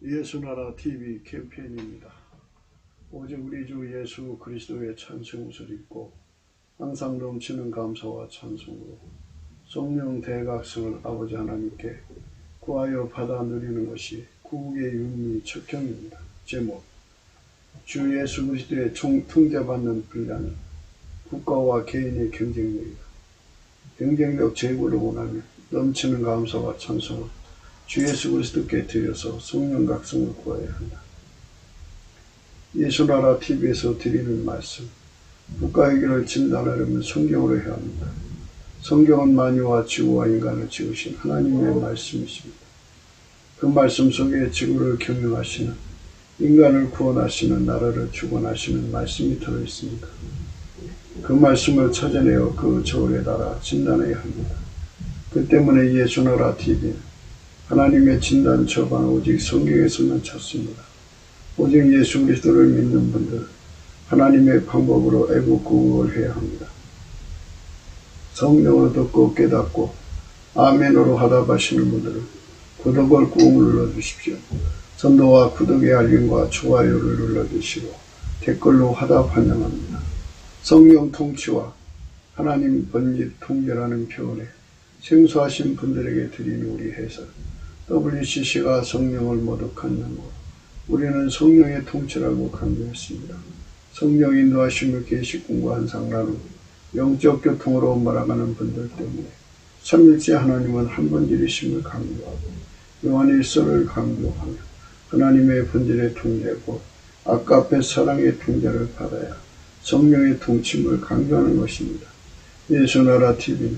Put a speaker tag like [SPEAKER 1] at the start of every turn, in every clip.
[SPEAKER 1] 예수나라 TV 캠페인입니다. 오직 우리 주 예수 그리스도의 찬송을 읽고 항상 넘치는 감사와 찬송으로 성령 대각성을 아버지 하나님께 구하여 받아 누리는 것이 구국의 윤리 척형입니다. 제목: 주 예수 그리스도의 통제받는 분량은 국가와 개인의 경쟁력이다. 경쟁력 제고를 원하며 넘치는 감사와 찬송을 주 예수 그리스도께 드려서 성령 각성을 구해야 한다. 예수나라 TV에서 드리는 말씀: 국가의 길을 진단하려면 성경으로 해야 합니다. 성경은 만유와 지구와 인간을 지으신 하나님의 말씀이십니다. 그 말씀 속에 지구를 경영하시는, 인간을 구원하시는, 나라를 주관하시는 말씀이 들어있습니다. 그 말씀을 찾아내어 그 저울에 달아 진단해야 합니다. 그 때문에 예수나라 TV는 하나님의 진단 처방은 오직 성경에서만 찾습니다. 오직 예수 그리스도를 믿는 분들, 하나님의 방법으로 애국구국을 해야 합니다. 성령으로 듣고 깨닫고 아멘으로 화답하시는 분들은 구독을 꾹 눌러주십시오. 전도와 구독의 알림과 좋아요를 눌러주시고 댓글로 화답 환영합니다. 성령 통치와 하나님 번집 통제라는 표현에 생소하신 분들에게 드리는 우리 해설: WCC가 성령을 모독한 연고, 우리는 성령의 통치라고 강조했습니다. 성령 인도하심을 계시꾼과 한상 나누고 영적 교통으로 몰아가는 분들 때문에 삼일째 하나님은 한 번질이심을 강조하고 요한일서를 강조하며 하나님의 본질의 통제 곧 아까페 사랑의 통제를 받아야 성령의 통침을 강조하는 것입니다. 예수나라 TV는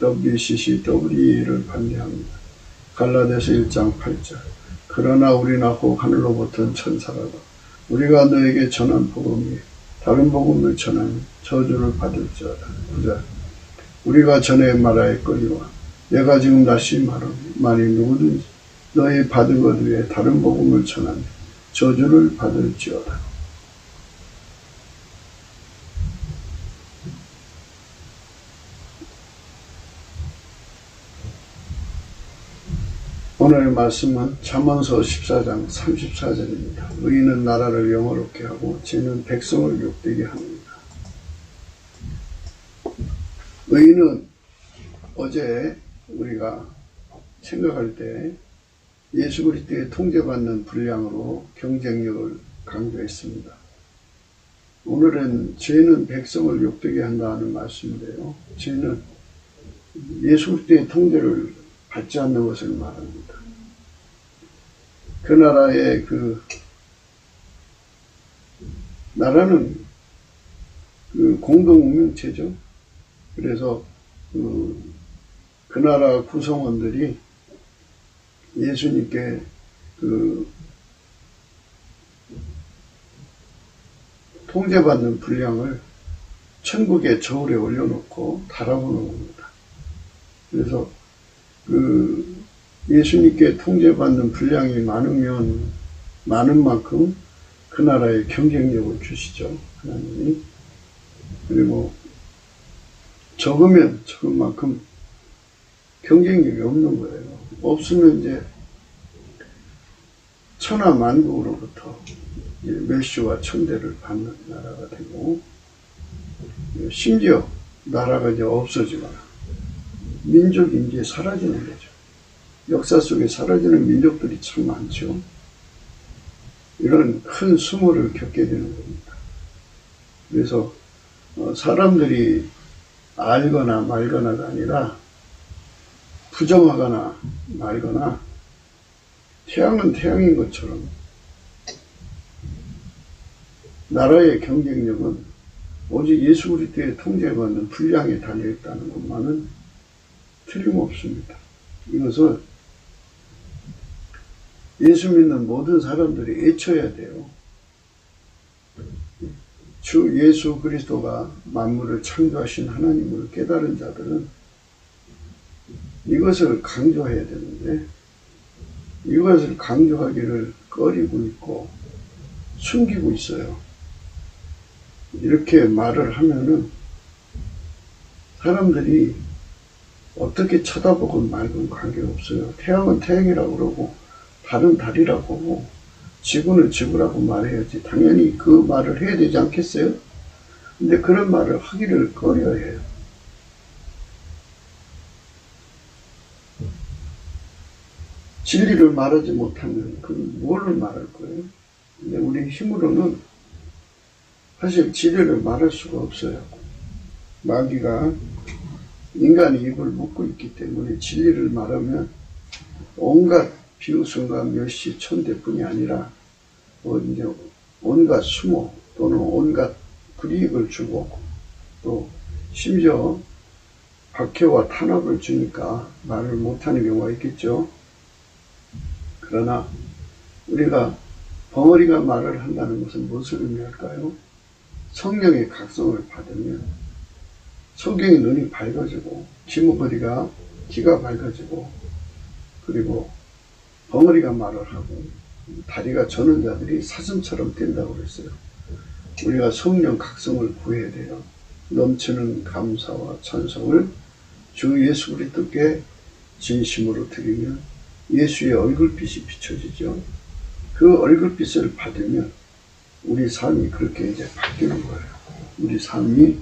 [SPEAKER 1] WCC, WE를 반대합니다. 갈라디아서 1장 8절: 그러나 우리나 혹 하늘로부터 천사라도 우리가 너에게 전한 복음 위에 다른 복음을 전하면 저주를 받을지어다. 9절: 우리가 전에 말하였거니와 내가 지금 다시 말하노니 만일 누구든지 너희 받은 것 위에 다른 복음을 전하면 저주를 받을지어다. 오늘의 말씀은 잠언서 14장 34절입니다. 의인은 나라를 영화롭게 하고 죄는 백성을 욕되게 합니다. 의인은 어제 우리가 생각할 때 예수 그리스도의 통제받는 분량으로 경쟁력을 강조했습니다. 오늘은 죄는 백성을 욕되게 한다는 말씀인데요. 죄는 예수 그리스도의 통제를 받지 않는 것을 말합니다. 그 나라의 나라는 공동 운명체죠. 그래서 그 나라 구성원들이 예수님께 통제받는 분량을 천국의 저울에 올려놓고 달아보는 겁니다. 그래서 예수님께 통제받는 분량이 많으면 많은 만큼 그 나라에 경쟁력을 주시죠, 하나님이. 그리고 적으면 적은 만큼 경쟁력이 없는 거예요. 없으면 이제 천하만국으로부터 멸시와 천대를 받는 나라가 되고, 심지어 나라가 이제 없어지거나 민족이 이제 사라지는 거죠. 역사 속에 사라지는 민족들이 참 많죠. 이런 큰 수모를 겪게 되는 겁니다. 그래서 사람들이 알거나 말거나가 아니라 부정하거나 말거나 태양은 태양인 것처럼 나라의 경쟁력은 오직 예수 그리스도의 통제받는 분량에 달려있다는 것만은 틀림없습니다. 이것을 예수 믿는 모든 사람들이 애쳐야 돼요. 주 예수 그리스도가 만물을 창조하신 하나님을 깨달은 자들은 이것을 강조해야 되는데, 이것을 강조하기를 꺼리고 있고 숨기고 있어요. 이렇게 말을 하면은 사람들이 어떻게 쳐다보건 말건 관계없어요. 태양은 태양이라고 그러고 달은 달이라고, 지구는 지구라고 말해야지. 당연히 그 말을 해야 되지 않겠어요? 근데 그런 말을 하기를 꺼려해요. 진리를 말하지 못하면 그건 뭘로 말할 거예요? 근데 우리 힘으로는 사실 진리를 말할 수가 없어요. 마귀가 인간의 입을 묶고 있기 때문에 진리를 말하면 온갖 비웃음과 멸시, 천대뿐이 아니라 이제 온갖 수모 또는 온갖 불이익을 주고 또 심지어 박해와 탄압을 주니까 말을 못하는 경우가 있겠죠. 그러나 우리가 벙어리가 말을 한다는 것은 무엇을 의미할까요? 성령의 각성을 받으면 성경의 눈이 밝아지고 지머거리가 귀가 밝아지고 그리고 벙어리가 말을 하고 다리가 저는 자들이 사슴처럼 된다고 그랬어요. 우리가 성령 각성을 구해야 돼요. 넘치는 감사와 찬송을 주 예수 그리스도께 진심으로 드리면 예수의 얼굴빛이 비춰지죠. 그 얼굴빛을 받으면 우리 삶이 그렇게 이제 바뀌는 거예요. 우리 삶이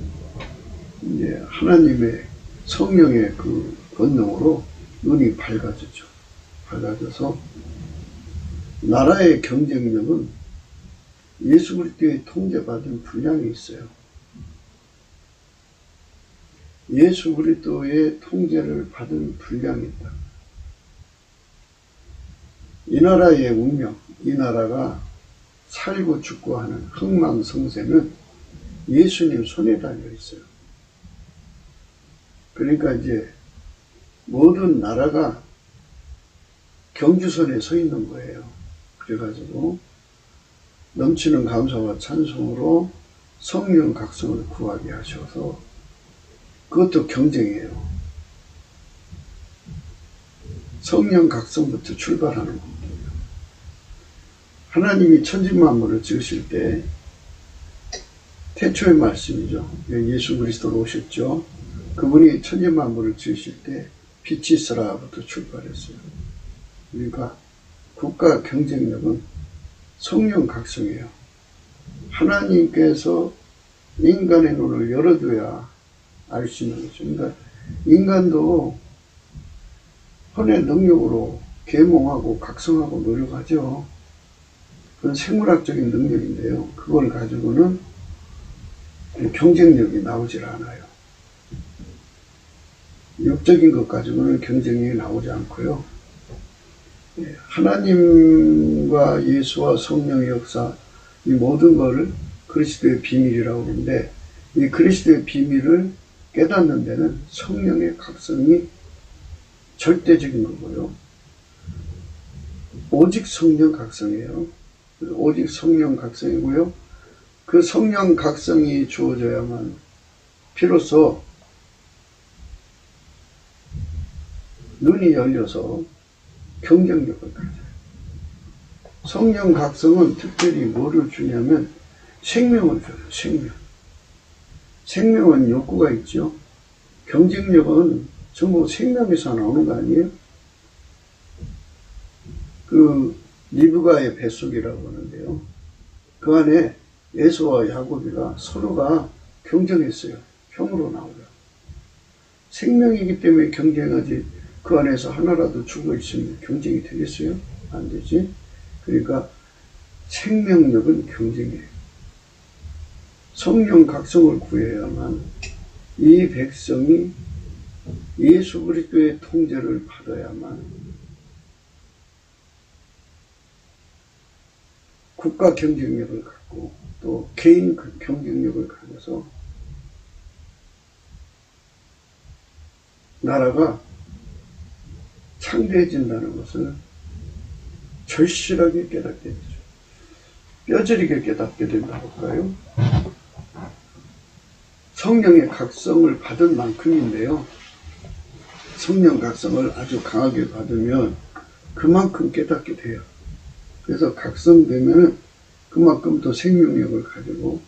[SPEAKER 1] 이제 하나님의 성령의 그 권능으로 눈이 밝아지죠. 밝아져서 나라의 경쟁력은 예수 그리스도의 통제받은 분량이 있어요. 예수 그리스도의 통제를 받은 분량이 있다. 이 나라의 운명, 이 나라가 살고 죽고 하는 흥망성쇠는 예수님 손에 달려 있어요. 그러니까 이제 모든 나라가 경주선에 서 있는 거예요. 그래가지고 넘치는 감사와 찬송으로 성령 각성을 구하게 하셔서 그것도 경쟁이에요. 성령 각성부터 출발하는 겁니다. 하나님이 천지만물을 지으실 때 태초의 말씀이죠. 예수 그리스도로 오셨죠. 그분이 천지만물을 지으실 때 빛이 있으라부터 출발했어요. 그러니까 국가 경쟁력은 성령 각성이에요. 하나님께서 인간의 눈을 열어줘야 알 수 있는 거죠. 그러니까 인간도 혼의 능력으로 계몽하고 각성하고 노력하죠. 그건 생물학적인 능력인데요. 그걸 가지고는 경쟁력이 나오질 않아요. 육적인 것 가지고는 경쟁력이 나오지 않고요. 하나님과 예수와 성령의 역사, 이 모든 것을 그리스도의 비밀이라고 하는데, 이 그리스도의 비밀을 깨닫는 데는 성령의 각성이 절대적인 거고요. 오직 성령 각성이에요. 오직 성령 각성이고요. 그 성령 각성이 주어져야만 비로소 눈이 열려서 경쟁력을 가져요. 성령 각성은 특별히 뭐를 주냐면 생명을 줘요. 생명. 생명은 욕구가 있죠. 경쟁력은 전부 생명에서 나오는 거 아니에요? 그 리브가의 뱃속이라고 하는데요. 그 안에 에서와 야곱이가 서로가 경쟁했어요. 형으로 나오려. 생명이기 때문에 경쟁하지, 그 안에서 하나라도 죽어 있으면 경쟁이 되겠어요? 안 되지. 그러니까 생명력은 경쟁이에요. 성령 각성을 구해야만 이 백성이 예수 그리스도의 통제를 받아야만 국가 경쟁력을 갖고 또 개인 경쟁력을 가져서 나라가 창대해진다는 것을 절실하게 깨닫게 되죠. 뼈저리게 깨닫게 된다고 할까요? 성령의 각성을 받은 만큼인데요. 성령 각성을 아주 강하게 받으면 그만큼 깨닫게 돼요. 그래서 각성되면 그만큼 더 생명력을 가지고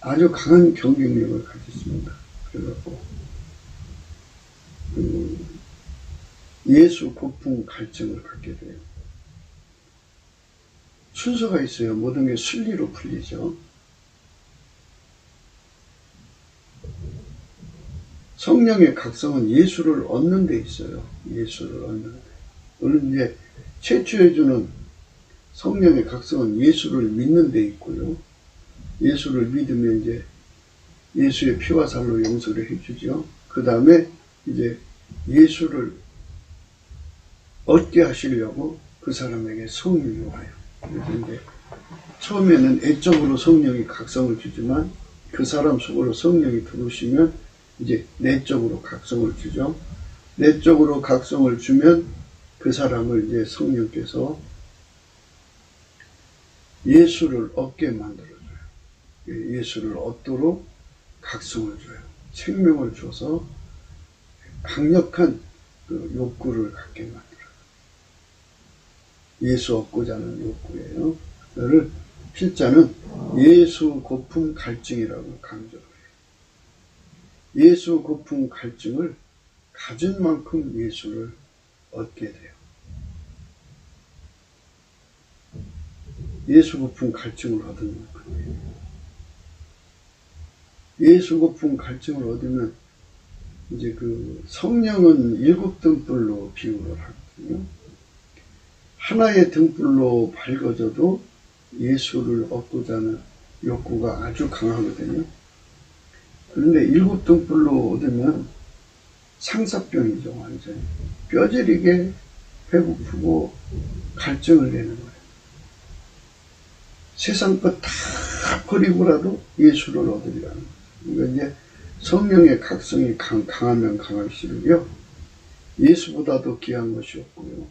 [SPEAKER 1] 아주 강한 경쟁력을 가졌습니다. 그래갖고 예수 고풍 갈증을 갖게 돼요. 순서가 있어요. 모든 게 순리로 풀리죠. 성령의 각성은 예수를 얻는 데 있어요. 예수를 얻는 데. 오늘 이제 최초해 주는 성령의 각성은 예수를 믿는 데 있고요. 예수를 믿으면 이제 예수의 피와 살로 용서를 해주죠. 그 다음에 이제 예수를 얻게 하시려고 그 사람에게 성령이 와요. 그래서 이제 처음에는 애적으로 성령이 각성을 주지만 그 사람 속으로 성령이 들어오시면 이제 내적으로 각성을 주죠. 내적으로 각성을 주면 그 사람을 이제 성령께서 예수를 얻게 만들어줘요. 예수를 얻도록 각성을 줘요. 생명을 줘서 강력한 그 욕구를 갖게 만들어요. 예수 얻고자 하는 욕구예요. 그를 필자는 예수 고품 갈증이라고 강조를 해요. 예수 고품 갈증을 가진 만큼 예수를 얻게 돼요. 예수 고품 갈증을 얻은 만큼이에요. 예수 고품 갈증을 얻으면 이제 그 성령은 7등불로 비유를 하거든요. 하나의 등불로 밝아져도 예수를 얻고자 하는 욕구가 아주 강하거든요. 그런데 7등불로 얻으면 상사병이죠, 완전히. 뼈저리게 배고프고 갈증을 내는 거예요. 세상 것 다 버리고라도 예수를 얻으리라는 거예요. 그러니까 이제 성령의 각성이 강하면 강할수록요, 예수보다도 귀한 것이 없고요,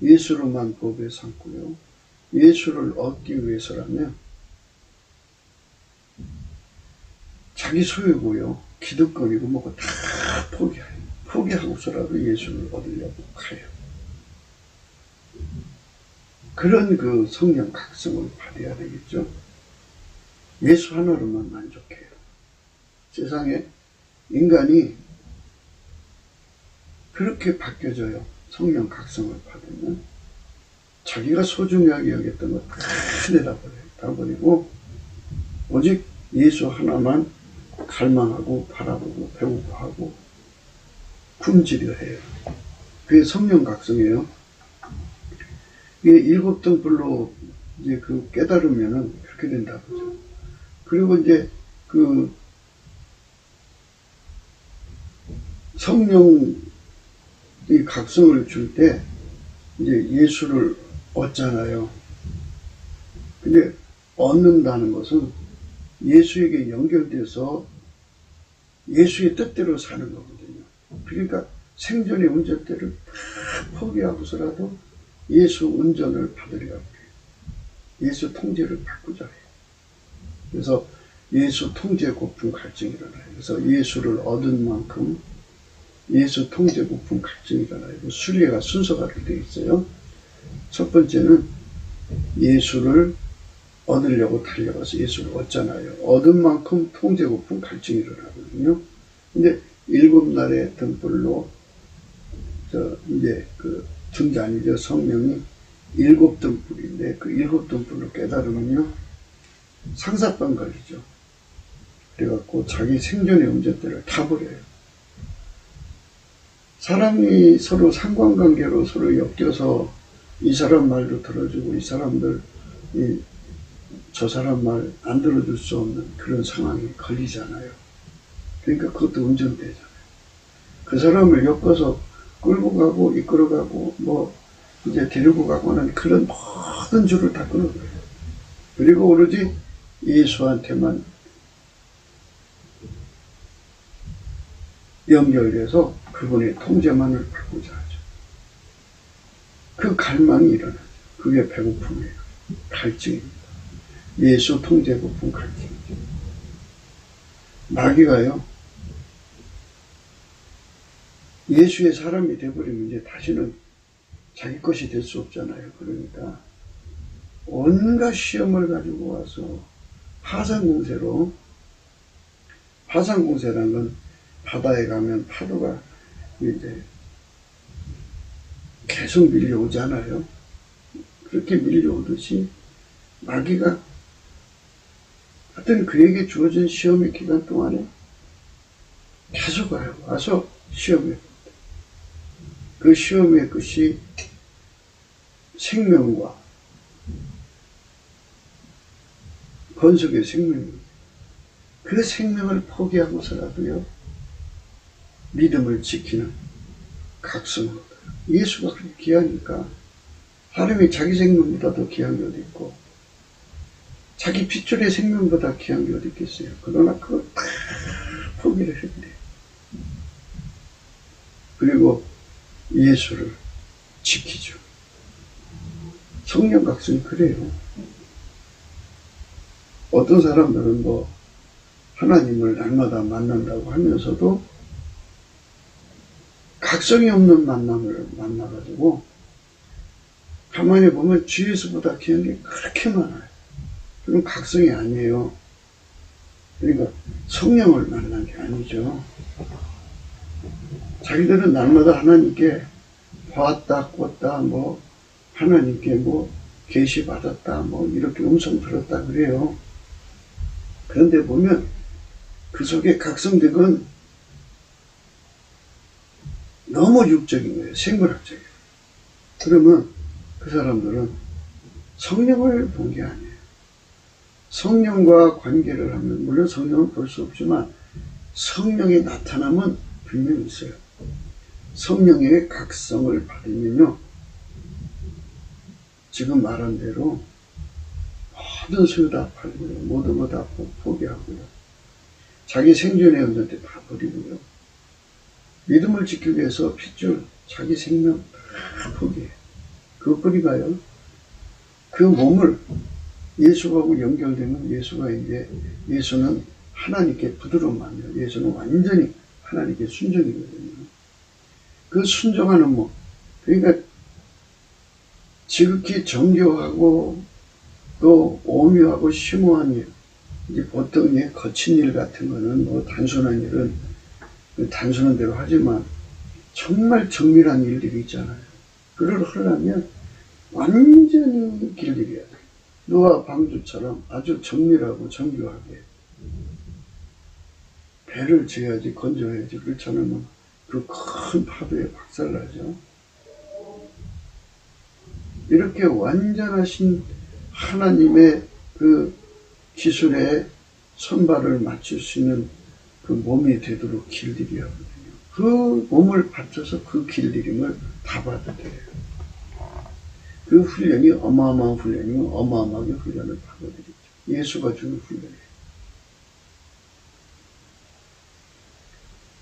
[SPEAKER 1] 예수로만 법에 삼고요, 예수를 얻기 위해서라면 자기 소유고요, 기득권이고 뭐고 다 포기하고서라도 예수를 얻으려고 가요. 그런 그 성령 각성을 받아야 되겠죠. 예수 하나로만 만족해요. 세상에 인간이 그렇게 바뀌어져요. 성령 각성을 받으면 자기가 소중하게 여겼던 거 다 내다버려요. 다 버리고 오직 예수 하나만 갈망하고 바라보고 배고파하고 굶주려 해요. 그게 성령 각성이에요. 이게 7등불로 이제 그 깨달으면은 그렇게 된다고죠. 그리고 이제 그 성령이 각성을 줄 때 이제 예수를 얻잖아요. 근데 얻는다는 것은 예수에게 연결돼서 예수의 뜻대로 사는 거거든요. 그러니까 생전의 운전대를 다 포기하고서라도 예수 운전을 받으려고 해요. 예수 통제를 받고자 해요. 그래서 예수 통제 고품 갈증이 일어나요. 그래서 예수를 얻은 만큼 예수 통제 고품 갈증이 일어나요. 순례가 순서가 되어 있어요. 첫 번째는 예수를 얻으려고 달려가서 예수를 얻잖아요. 얻은 만큼 통제 고품 갈증이 일어나거든요. 근데 7날의 등불로 이제 그 등잔이죠. 성령이 7등불인데 그 7등불로 깨달으면요, 상사병 걸리죠. 그래갖고 자기 생존의 운전대를 다 버려요. 사람이 서로 상관관계로 서로 엮여서 이 사람 말도 들어주고 이 사람들 저 사람 말 안 들어줄 수 없는 그런 상황이 걸리잖아요. 그러니까 그것도 운전대잖아요. 그 사람을 엮어서 끌고 가고 이끌어가고 뭐 이제 데리고 가고 하는 그런 모든 줄을 다 끊어버려요. 그리고 오로지 예수한테만 연결돼서 그분의 통제만을 받고자 하죠. 그 갈망이 일어나죠. 그게 배고픔이에요. 갈증입니다. 예수 통제 고품 갈증이죠. 마귀가요, 예수의 사람이 되어버리면 이제 다시는 자기 것이 될 수 없잖아요. 그러니까 온갖 시험을 가지고 와서 파상공세라는 건 바다에 가면 파도가 이제 계속 밀려오잖아요. 그렇게 밀려오듯이 마귀가 하여튼 그에게 주어진 시험의 기간 동안에 계속 와서 시험해. 그 시험의 끝이 생명과 건석의 생명입니다. 그 생명을 포기하고서라도요, 믿음을 지키는 각성을 얻어요. 예수가 그렇게 귀하니까 사람이 자기 생명보다 더 귀한 게 어디 있고 자기 핏줄의 생명보다 귀한 게 어디 있겠어요. 그러나 그걸 다 포기를 했대요. 그리고 예수를 지키죠. 성령 각성이 그래요. 어떤 사람들은 뭐 하나님을 날마다 만난다고 하면서도 각성이 없는 만남을 만나가지고 가만히 보면 주 예수보다 귀한 게 그렇게 많아요. 그건 각성이 아니에요. 그러니까 성령을 만난 게 아니죠. 자기들은 날마다 하나님께 보았다, 꿨다, 뭐 하나님께 뭐 계시 받았다, 뭐 이렇게 음성 들었다 그래요. 그런데 보면 그 속에 각성된 건 너무 육적인 거예요. 생물학적이에요. 그러면 그 사람들은 성령을 본 게 아니에요. 성령과 관계를 하면 물론 성령은 볼 수 없지만 성령의 나타남은 분명히 있어요. 성령의 각성을 받으면요, 지금 말한 대로 모든 소유 다 팔고요, 모든 거 다 포기하고요, 자기 생존의 은혜한테 다 버리고요, 믿음을 지키기 위해서 핏줄, 자기 생명 다 포기해요. 그것뿐이가요. 그 몸을 예수하고 연결되면 예수는 하나님께 부드러운 마음이에요. 예수는 완전히 하나님께 순종이거든요. 그 순종하는 몸, 그러니까 지극히 정교하고 또 오묘하고 심오한 일, 이제 보통 거친 일 같은 거는 뭐 단순한 일은 단순한 대로 하지만 정말 정밀한 일들이 있잖아요. 그걸 하려면 완전히 길들여야 돼요. 노아 방주처럼 아주 정밀하고 정교하게 배를 지어야지, 건져야지. 그렇지 않으면 그 큰 파도에 박살나죠. 이렇게 완전하신 하나님의 그 기술에 손발을 맞출 수 있는 그 몸이 되도록 길들여야 하거든요. 그 몸을 바쳐서 그 길들임을 다 받아야 돼요. 그 훈련이 어마어마한 훈련이면 어마어마하게 훈련을 받아들이죠. 예수가 주는 훈련이에요.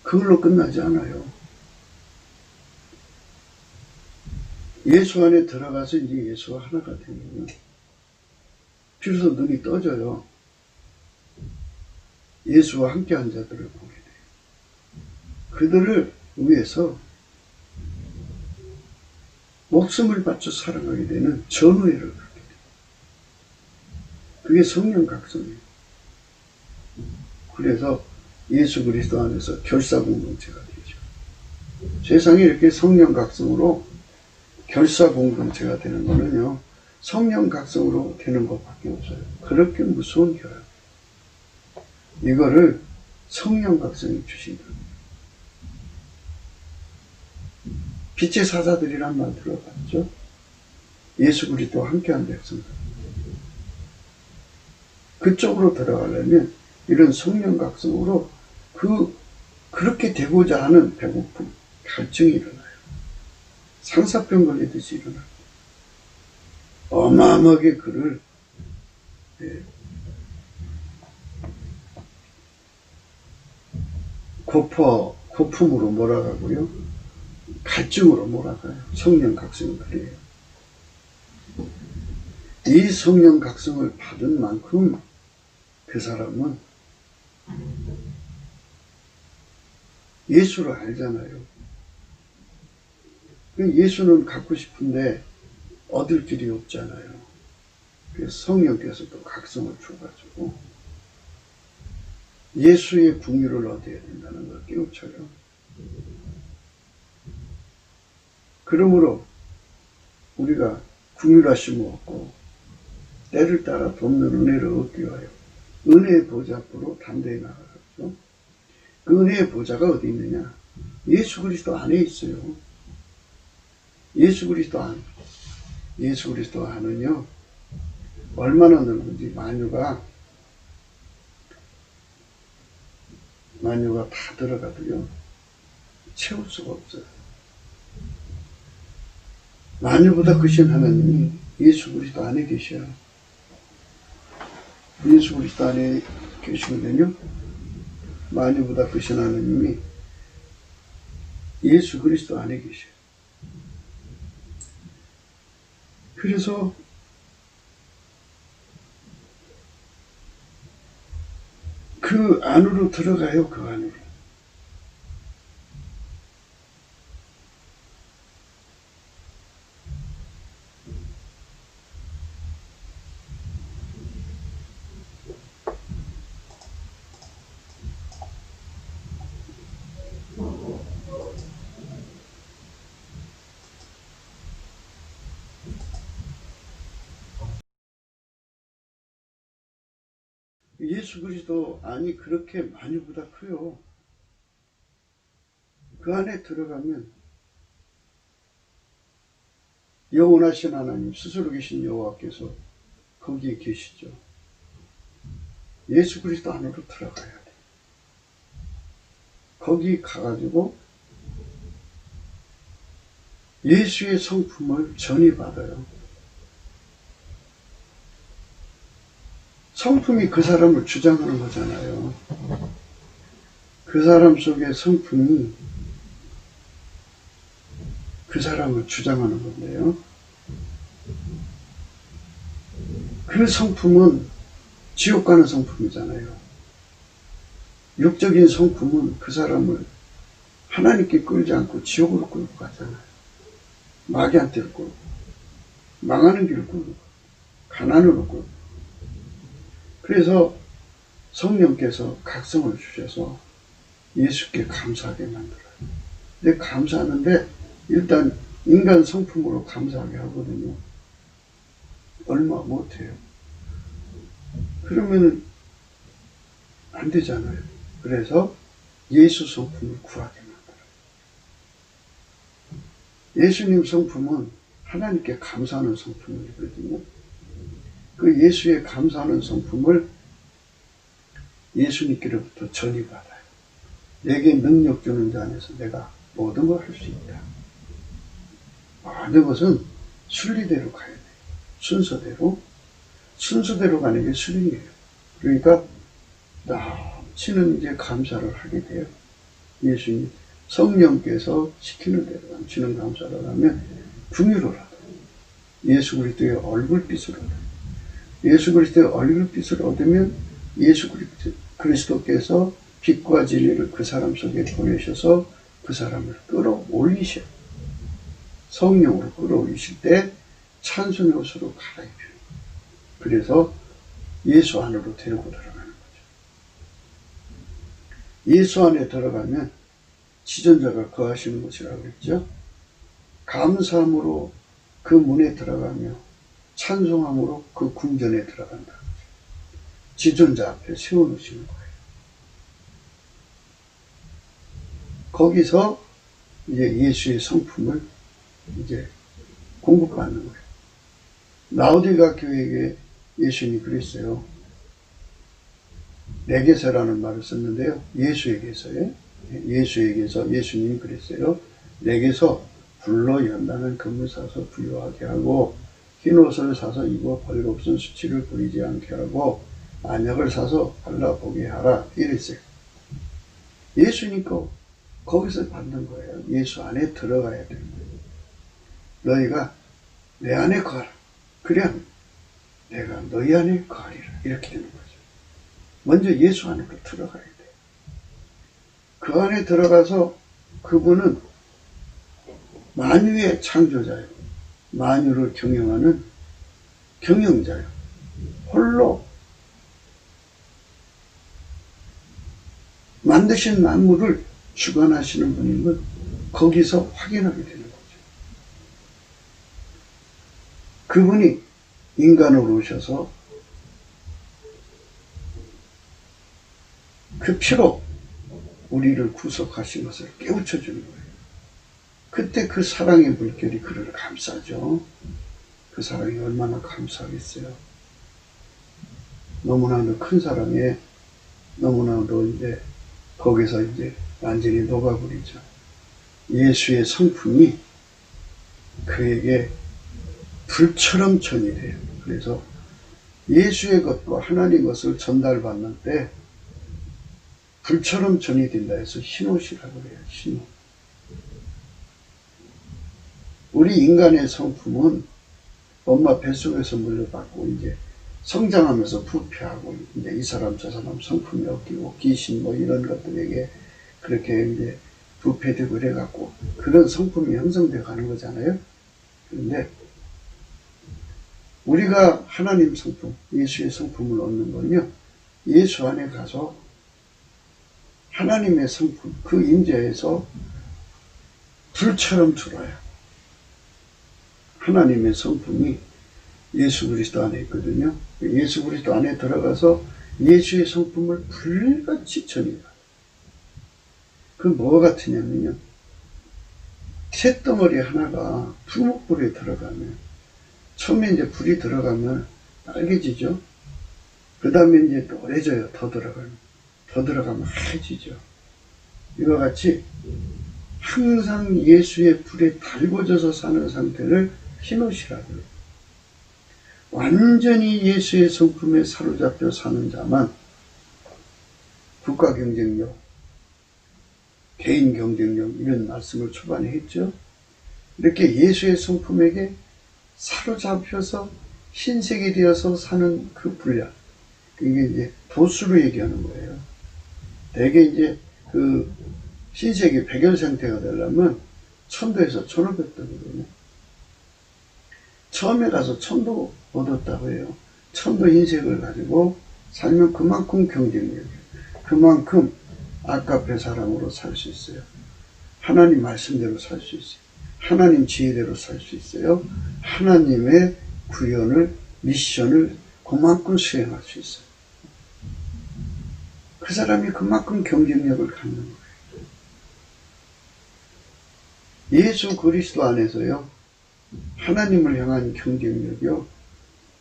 [SPEAKER 1] 그걸로 끝나지 않아요. 예수 안에 들어가서 이제 예수와 하나가 되면 비로소 눈이 떠져요. 예수와 함께한 자들을 보게 돼요. 그들을 위해서 목숨을 바쳐 사랑하게 되는 전우애를 갖게 돼요. 그게 성령 각성이에요. 그래서 예수 그리스도 안에서 결사공동체가 되죠. 세상에 이렇게 성령 각성으로 결사공동체가 되는 거는요, 성령 각성으로 되는 것밖에 없어요. 그렇게 무서운 결합. 이거를 성령 각성이 주신다. 빛의 사자들이란 말 들어봤죠? 예수 그리스도와 함께한 백성들. 그쪽으로 들어가려면 이런 성령 각성으로 그렇게 되고자 하는 배고픔, 갈증이 일어나요. 상사병 걸리듯이 일어나요. 어마어마하게 그를 고품으로 몰아가고요, 갈증으로 몰아가요. 성령 각성이 그래요. 이 성령 각성을 받은 만큼 그 사람은 예수를 알잖아요. 예수는 갖고 싶은데 얻을 길이 없잖아요. 그래서 성령께서 또 각성을 줘가지고 예수의 궁유를 얻어야 된다는 걸 깨우쳐요. 그러므로 우리가 궁유하심을 얻고 때를 따라 돕는 은혜를 얻기 위하여 은혜의 보좌 앞으로 담대히 나가죠. 그 은혜의 보좌가 어디 있느냐? 예수 그리스도 안에 있어요. 예수 그리스도 안은요, 얼마나 넓은지 만유가 다 들어가도요, 채울 수가 없어요. 만유보다 크신 하나님이 예수 그리스도 안에 계셔요. 예수 그리스도 안에 계시거든요. 만유보다 크신 하나님이 예수 그리스도 안에 계셔요. 그래서 그 안으로 들어가요. 그 안으로. 예수 그리스도 안이 그렇게 만유보다 커요. 그 안에 들어가면 영원하신 하나님, 스스로 계신 여호와께서 거기에 계시죠. 예수 그리스도 안으로 들어가야 돼. 거기 가가지고 예수의 성품을 전이받아요. 성품이 그 사람을 주장하는 거잖아요. 그 사람 속의 성품이 그 사람을 주장하는 건데요. 그 성품은 지옥 가는 성품이잖아요. 육적인 성품은 그 사람을 하나님께 끌지 않고 지옥으로 끌고 가잖아요. 마귀한테로 끌고, 망하는 길을 끌고, 가난으로 끌고. 그래서 성령께서 각성을 주셔서 예수께 감사하게 만들어요. 근데 감사하는데 일단 인간 성품으로 감사하게 하거든요. 얼마 못해요. 그러면 안 되잖아요. 그래서 예수 성품을 구하게 만들어요. 예수님 성품은 하나님께 감사하는 성품이거든요. 그 예수의 감사하는 성품을 예수님께로부터 전이받아요. 내게 능력 주는 자 안에서 내가 모든 걸 할 수 있다. 모든 것은 순리대로 가야 돼요. 순서대로 가는 게 순리예요. 그러니까 넘치는 이제 감사를 하게 돼요. 예수님 성령께서 시키는 대로 넘치는 감사를 하면 긍휼을 하다. 예수 그리스도의 얼굴빛을 얻어요. 예수 그리스도의 얼굴빛을 얻으면 예수 그리스도께서 빛과 진리를 그 사람 속에 보내셔서 그 사람을 끌어올리셔요. 성령으로 끌어올리실 때 찬송의 옷으로 갈아입혀요. 그래서 예수 안으로 데리고 들어가는 거죠. 예수 안에 들어가면 지존자가 거하시는 곳이라고 그랬죠. 감사함으로 그 문에 들어가며 찬송함으로 그 궁전에 들어간다. 지존자 앞에 세워놓으시는 거예요. 거기서 이제 예수의 성품을 이제 공급받는 거예요. 라오디가 교회에게 예수님이 그랬어요. 내게서라는 말을 썼는데요. 예수에게서 예수님이 그랬어요. 내게서 불로 연단한 금을 사서 부유하게 하고 흰 옷을 사서 입어 벌거벗은 수치를 부리지 않게 하고 안약을 사서 발라보게 하라 이랬어요. 예수님 거 거기서 받는 거예요. 예수 안에 들어가야 되는 거예요. 너희가 내 안에 거하라. 그래야 내가 너희 안에 거하리라. 이렇게 되는 거죠. 먼저 예수 안으로 들어가야 돼요. 그 안에 들어가서 그분은 만유의 창조자예요. 만유를 경영하는 경영자예요. 홀로 만드신 만물을 주관하시는 분임을 거기서 확인하게 되는 거죠. 그분이 인간으로 오셔서 그 피로 우리를 구속하신 것을 깨우쳐 주는 거예요. 그때 그 사랑의 물결이 그를 감싸죠. 그 사랑이 얼마나 감사하겠어요. 너무나도 큰 사랑에 너무나도 이제 거기서 이제 완전히 녹아버리죠. 예수의 성품이 그에게 불처럼 전이돼요. 그래서 예수의 것과 하나님 것을 전달받는 때 불처럼 전이 된다 해서 흰옷이라고 그래요. 흰옷. 우리 인간의 성품은 엄마 뱃속에서 물려받고 이제 성장하면서 부패하고 이제 이 사람 저 사람 성품이 엮이고 귀신 뭐 이런 것들에게 그렇게 이제 부패되고 그래갖고 그런 성품이 형성되어 가는 거잖아요. 그런데 우리가 하나님 성품, 예수의 성품을 얻는 건요, 예수 안에 가서 하나님의 성품, 그 임재에서 불처럼 들어요. 하나님의 성품이 예수 그리스도 안에 있거든요. 예수 그리스도 안에 들어가서 예수의 성품을 불같이 전해요. 그 뭐가 같으냐면요, 쇳덩어리 하나가 풀목불에 들어가면 처음에 이제 불이 들어가면 빨개지죠. 그 다음에 이제 노래져요. 더 들어가면 하얘지죠. 이와 같이 항상 예수의 불에 달궈져서 사는 상태를 흰옷이라고 해요. 완전히 예수의 성품에 사로잡혀 사는 자만 국가 경쟁력, 개인 경쟁력 이런 말씀을 초반에 했죠. 이렇게 예수의 성품에게 사로잡혀서 신세계 되어서 사는 그 분량, 이게 이제 도수로 얘기하는 거예요. 대개 이제 그 신세계 백열 상태가 되려면 1000도에서 1500도거든요. 처음에 가서 1000도 얻었다고 해요. 1000도 인색을 가지고 살면 그만큼 경쟁력이에요. 그만큼 아까페 사람으로 살 수 있어요. 하나님 말씀대로 살 수 있어요. 하나님 지혜대로 살 수 있어요. 하나님의 구현을, 미션을 그만큼 수행할 수 있어요. 그 사람이 그만큼 경쟁력을 갖는 거예요. 예수 그리스도 안에서요, 하나님을 향한 경쟁력이요,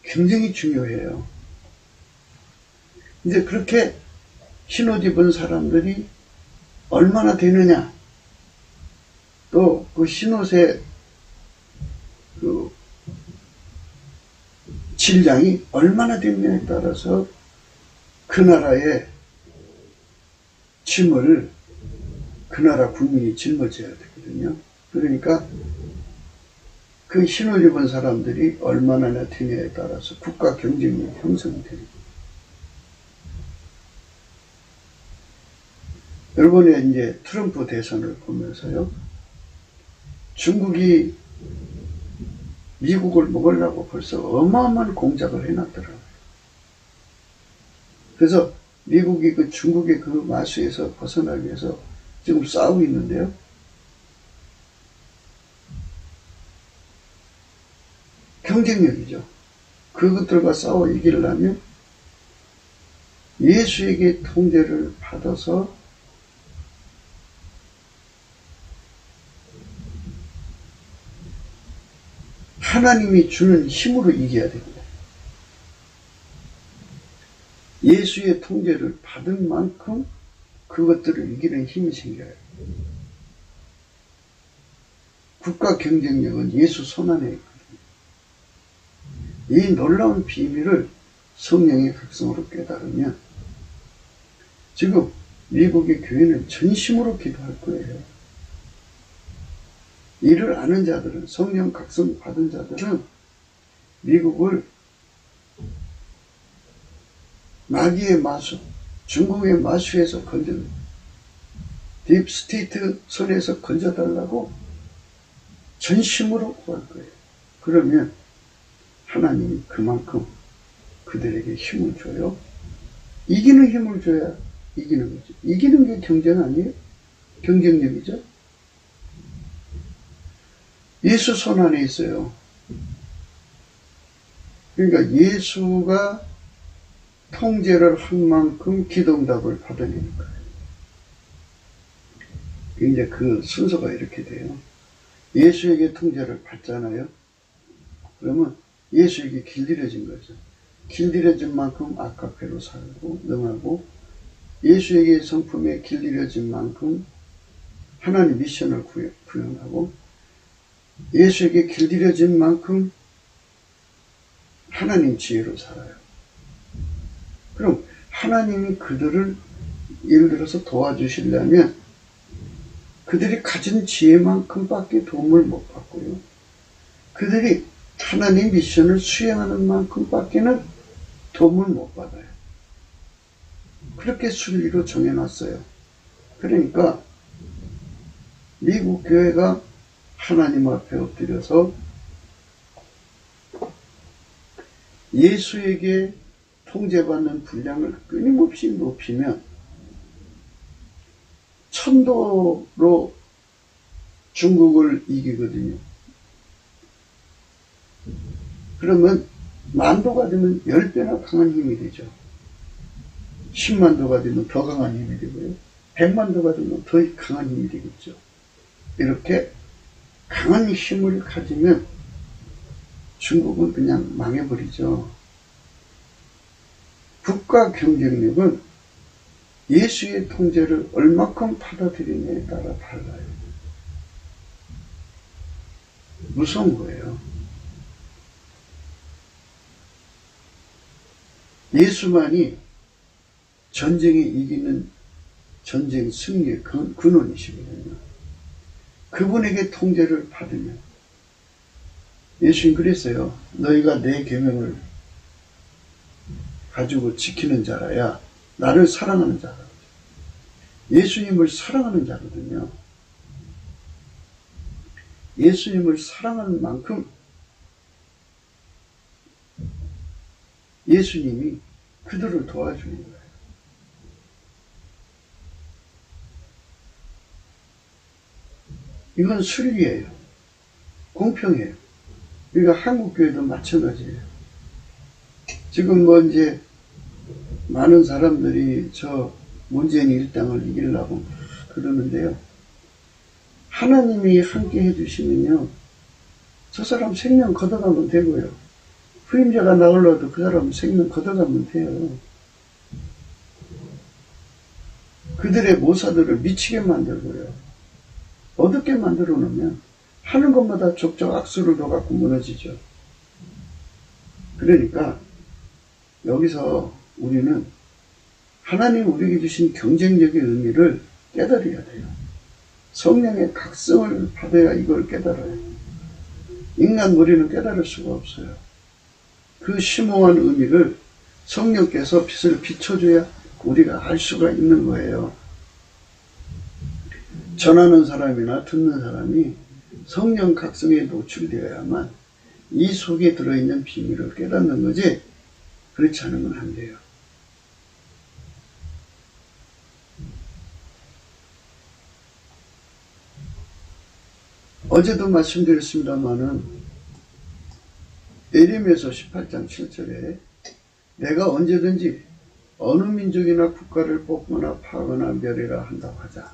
[SPEAKER 1] 굉장히 중요해요. 이제 그렇게 흰옷 입은 사람들이 얼마나 되느냐, 또 그 흰옷의 그 질량이 얼마나 되느냐에 따라서 그 나라의 짐을 그 나라 국민이 짊어져야 되거든요. 그러니까 그 흰옷 입은 사람들이 얼마나 되느냐에 따라서 국가 경쟁력이 형성이 됩니다. 이번에 이제 트럼프 대선을 보면서요, 중국이 미국을 먹으려고 벌써 어마어마한 공작을 해놨더라고요. 그래서 미국이 그 중국의 그 마수에서 벗어나기 위해서 지금 싸우고 있는데요. 경쟁력이죠. 그것들과 싸워 이기려면 예수에게 통제를 받아서 하나님이 주는 힘으로 이겨야 됩니다. 예수의 통제를 받은 만큼 그것들을 이기는 힘이 생겨요. 국가 경쟁력은 예수 손안에 있거든요. 이 놀라운 비밀을 성령의 각성으로 깨달으면 지금 미국의 교회는 전심으로 기도할 거예요. 이를 아는 자들은, 성령 각성 받은 자들은 미국을 마귀의 마수, 중국의 마수에서 건져냅니다. 딥스테이트 손에서 건져달라고 전심으로 구할 거예요. 그러면 하나님이 그만큼 그들에게 힘을 줘요. 이기는 힘을 줘야 이기는 거죠. 이기는 게 경쟁 아니에요? 경쟁력이죠. 예수 손 안에 있어요. 그러니까 예수가 통제를 한 만큼 기도응답을 받아내는 거예요. 이제 그 순서가 이렇게 돼요. 예수에게 통제를 받잖아요. 그러면 예수에게 길들여진 거죠. 길들여진 만큼 아카페로 살고 능하고, 예수에게 성품에 길들여진 만큼 하나님 미션을 구현하고, 예수에게 길들여진 만큼 하나님 지혜로 살아요. 그럼 하나님이 그들을 예를 들어서 도와주시려면 그들이 가진 지혜만큼밖에 도움을 못 받고요. 그들이 하나님 미션을 수행하는 만큼밖에는 도움을 못 받아요. 그렇게 순리로 정해놨어요. 그러니까 미국 교회가 하나님 앞에 엎드려서 예수에게 통제받는 분량을 끊임없이 높이면 천도로 중국을 이기거든요. 그러면 만도가 되면 10배나 강한 힘이 되죠. 10만도가 되면 더 강한 힘이 되고요. 100만도가 되면 더 강한 힘이 되겠죠. 이렇게 강한 힘을 가지면 중국은 그냥 망해버리죠. 국가 경쟁력은 예수의 통제를 얼마큼 받아들이냐에 따라 달라요. 무서운 거예요. 예수만이 전쟁에 이기는 전쟁 승리의 근원이시거든요. 그분에게 통제를 받으면, 예수님 그랬어요. 너희가 내 계명을 가지고 지키는 자라야 나를 사랑하는 자라. 예수님을 사랑하는 자거든요. 예수님을 사랑하는 만큼 예수님이 그들을 도와주는 거예요. 이건 순리예요. 공평해요. 그러니까 한국교회도 마찬가지예요. 지금 뭐 이제 많은 사람들이 저 문재인 일당을 이기려고 그러는데요. 하나님이 함께 해주시면요, 저 사람 생명 걷어가면 되고요. 후임자가 나오려도 그 사람 생명 걷어가면 돼요. 그들의 모사들을 미치게 만들고요. 어둡게 만들어 놓으면 하는 것마다 족적 악수를 둬갖고 무너지죠. 그러니까 여기서 우리는 하나님 우리에게 주신 경쟁력의 의미를 깨달아야 돼요. 성령의 각성을 받아야 이걸 깨달아요. 인간 머리는 깨달을 수가 없어요. 그 심오한 의미를 성령께서 빛을 비춰줘야 우리가 알 수가 있는 거예요. 전하는 사람이나 듣는 사람이 성령 각성에 노출되어야만 이 속에 들어있는 비밀을 깨닫는 거지, 그렇지 않으면 안 돼요. 어제도 말씀드렸습니다마는 예레미야서 18장 7절에 내가 언제든지 어느 민족이나 국가를 뽑거나 파거나 멸해라 한다고 하자.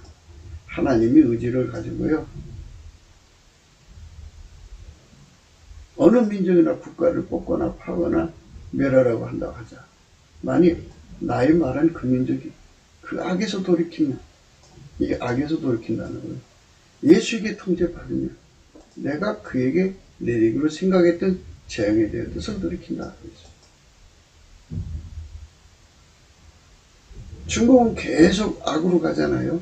[SPEAKER 1] 하나님이 의지를 가지고요, 어느 민족이나 국가를 뽑거나 파거나 멸하라고 한다고 하자. 만일 나의 말한 그 민족이 그 악에서 돌이키면, 이게 악에서 돌이킨다는 거예요. 예수에게 통제받으면 내가 그에게 내리기로 생각했던 재앙에 대한 뜻을 돌이킨다. 중국은 계속 악으로 가잖아요.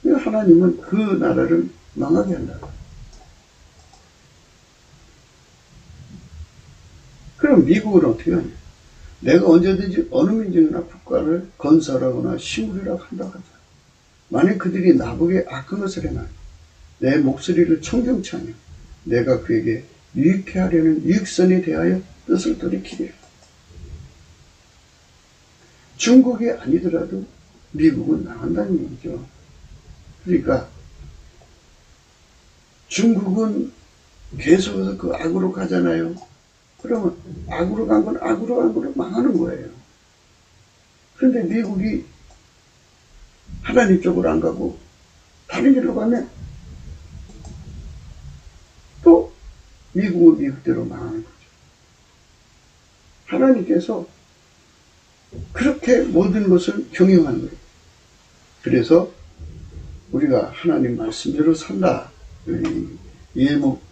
[SPEAKER 1] 하나님은 그 나라를 망하게 한다. 그럼 미국은 어떻게 하냐? 내가 언제든지 어느 민족이나 국가를 건설하거나 심으리라고 한다고 하자. 만약 그들이 나보게 악한 것을 행하니 내 목소리를 청경치 않으면 내가 그에게 유익해 하려는 유익선에 대하여 뜻을 돌이키리라. 중국이 아니더라도 미국은 나간다는 얘기죠. 그러니까 중국은 계속해서 그 악으로 가잖아요. 그러면 악으로 간 건 악으로 간 거로 망하는 거예요. 그런데 미국이 하나님 쪽으로 안 가고 다른 길로 가면 또 미국은 미국대로 망하는 거죠. 하나님께서 그렇게 모든 것을 경영하는 거예요. 그래서 우리가 하나님 말씀대로 산다.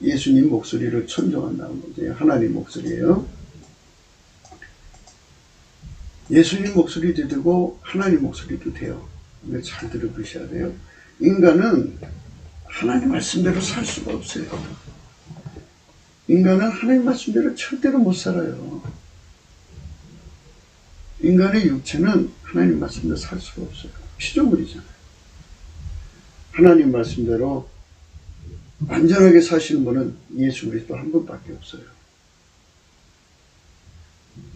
[SPEAKER 1] 예수님 목소리를 천정한다는 거죠. 하나님 목소리예요. 예수님 목소리도 되고 하나님 목소리도 돼요. 근데 잘 들어보셔야 돼요. 인간은 하나님 말씀대로 살 수가 없어요. 인간은 하나님 말씀대로 절대로 못 살아요. 인간의 육체는 하나님 말씀대로 살 수가 없어요. 피조물이잖아요. 하나님 말씀대로 완전하게 사시는 분은 예수 그리스도 한 분밖에 없어요.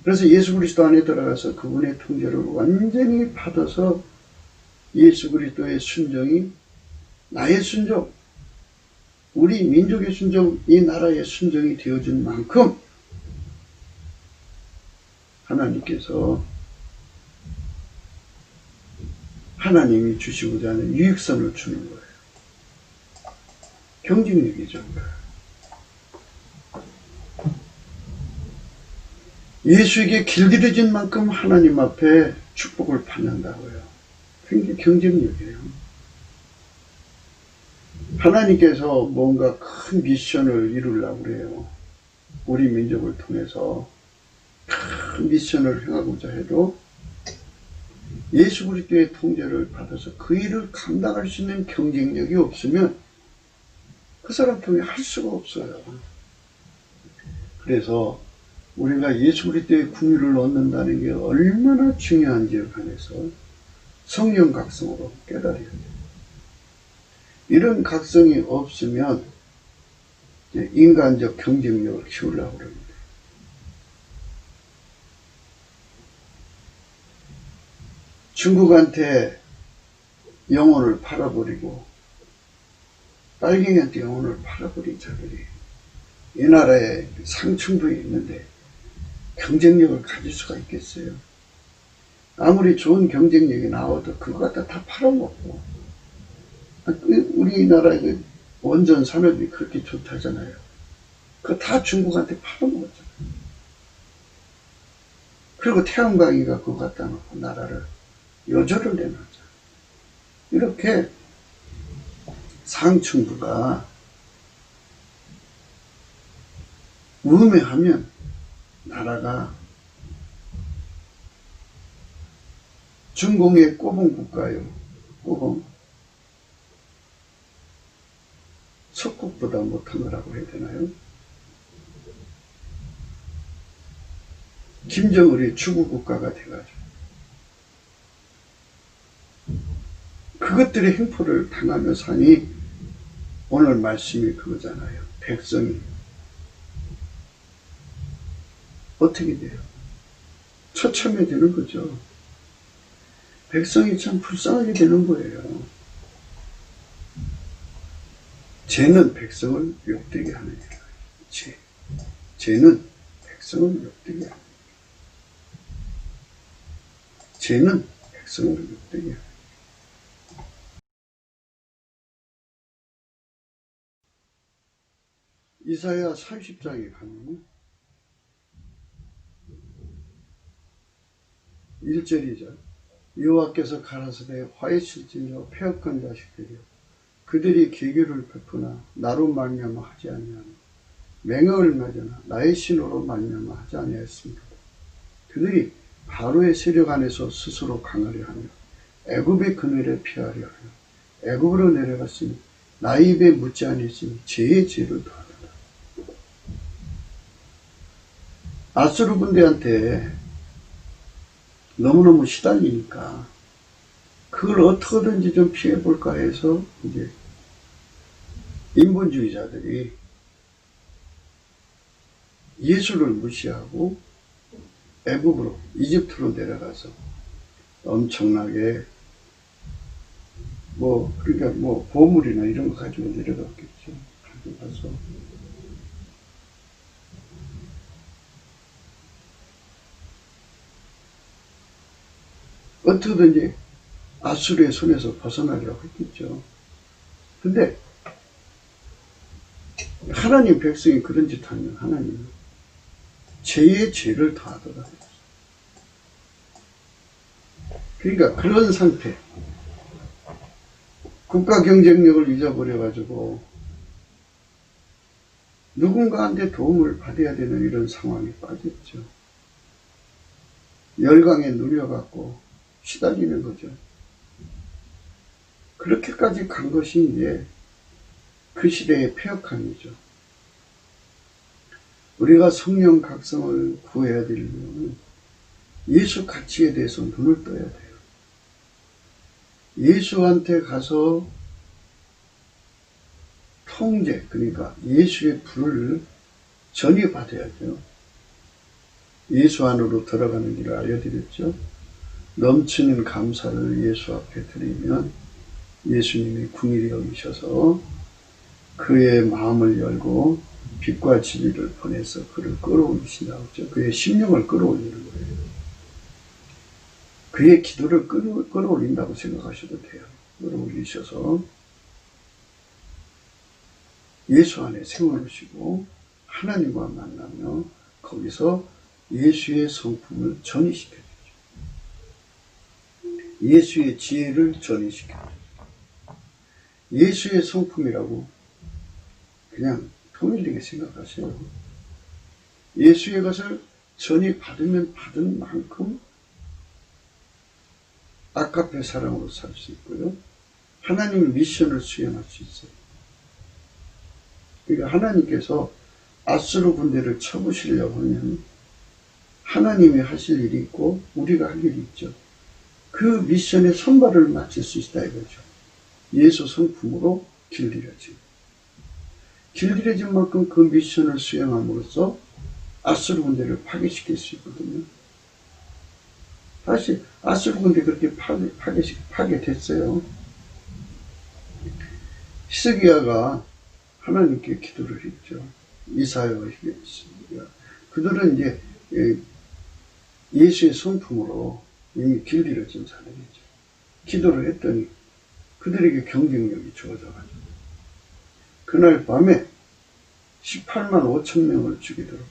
[SPEAKER 1] 그래서 예수 그리스도 안에 들어가서 그분의 통제를 완전히 받아서 예수 그리스도의 순종이 나의 순종, 우리 민족의 순종, 이 나라의 순종이 되어준 만큼 하나님께서 하나님이 주시고자 하는 유익선을 주는 거예요. 경쟁력이죠. 예수에게 길들여진 만큼 하나님 앞에 축복을 받는다고요. 굉장히 경쟁력이에요. 하나님께서 뭔가 큰 미션을 이루려고 그래요. 우리 민족을 통해서 큰 미션을 행하고자 해도 예수 그리스도의 통제를 받아서 그 일을 감당할 수 있는 경쟁력이 없으면 그 사람 통해 할 수가 없어요. 그래서 우리가 예수 그리스도의 궁유를 얻는다는 게 얼마나 중요한지에 관해서 성령 각성으로 깨달아야 돼요. 이런 각성이 없으면 인간적 경쟁력을 키우려고 그럽니다. 중국한테 영혼을 팔아버리고 빨갱이한테 영혼을 팔아버린 자들이 이 나라에 상층부에 있는데 경쟁력을 가질 수가 있겠어요? 아무리 좋은 경쟁력이 나와도 그거 갖다 다 팔아먹고, 우리나라의 원전 산업이 그렇게 좋다잖아요. 그거 다 중국한테 팔아먹었잖아요. 그리고 태양광이가 그거 갖다 놓고 나라를 여절을 내놨잖아요. 이렇게 상층부가 우매하면 나라가 중공의 꼬봉 국가요. 꼬봉. 석국보다 못한 거라고 해야 되나요? 김정을이 주구 국가가 돼가지고 그것들의 횡포를 당하며 사니 오늘 말씀이 그거잖아요. 백성이 어떻게 돼요? 처참해 되는 거죠. 백성이 참 불쌍하게 되는 거예요. 죄는 백성을 욕되게 하는 일이에요. 죄는 백성을 욕되게 하는 일이에요. 죄는 백성을 욕되게 하는 일이에요. 이사야 30장에 가면 1절이죠. 여호와께서 가라사대 화해칠지며 패역한 자식들이요 그들이 계교를 베푸나 나로 말미암아 하지 아니하며 맹약을 맺으나 나의 신으로 말미암아 하지 아니하였습니다. 그들이 바로의 세력 안에서 스스로 강하려 하며 애굽의 그늘에 피하려 하며 애굽으로 내려갔으니 나의 입에 묻지 아니했으니 죄의 죄를 더하더라. 아수르 군대한테 너무너무 시달리니까 그걸 어떻게든지 좀 피해볼까 해서 이제 인본주의자들이 예수를 무시하고 애굽으로 이집트로 내려가서 엄청나게 그러니까 보물이나 이런 거 가지고 내려갔겠죠. 가지고 가서 어떻게든지 아수르의 손에서 벗어나려고 했겠죠. 근데 하나님 백성이 그런 짓 하면 하나님은 죄의 죄를 더하더라. 그러니까 그런 상태, 국가 경쟁력을 잊어버려가지고 누군가한테 도움을 받아야 되는 이런 상황에 빠졌죠. 열강에 눌려갖고 시달리는 거죠. 그렇게까지 간 것이 이제 그 시대의 폐역함이죠. 우리가 성령 각성을 구해야 되려면 예수 가치에 대해서 눈을 떠야 돼요. 예수한테 가서 통제, 그러니까 예수의 불을 전이받아야죠. 예수 안으로 들어가는 길을 알려드렸죠. 넘치는 감사를 예수 앞에 드리면 예수님이 궁일이 여기셔서 그의 마음을 열고 빛과 진리를 보내서 그를 끌어올리신다고 했죠. 그의 심령을 끌어올리는 거예요. 그의 기도를 끌어올린다고 생각하셔도 돼요. 끌어올리셔서 예수 안에 세워놓으시고 하나님과 만나며 거기서 예수의 성품을 전이시켜주죠. 예수의 지혜를 전이시켜주죠. 예수의 성품이라고 그냥 통일되게 생각하세요. 예수의 것을 전이 받으면 받은 만큼 아까페 사랑으로 살 수 있고요. 하나님의 미션을 수행할 수 있어요. 그러니까 하나님께서 아수르 군대를 쳐부시려고 하면 하나님이 하실 일이 있고 우리가 할 일이 있죠. 그 미션에 손발을 맞출 수 있다 이거죠. 예수 성품으로 길들여진. 길들여진 만큼 그 미션을 수행함으로써 아수르 군대를 파괴시킬 수 있거든요. 사실 아수르 군대 그렇게 파괴됐어요. 히스기야가 하나님께 기도를 했죠. 이사야와 히스기야. 그들은 이제 예수의 성품으로 이미 길들여진 사람이죠. 기도를 했더니 그들에게 경쟁력이 주어져가지고 그날 밤에 18만 5천 명을 죽이도록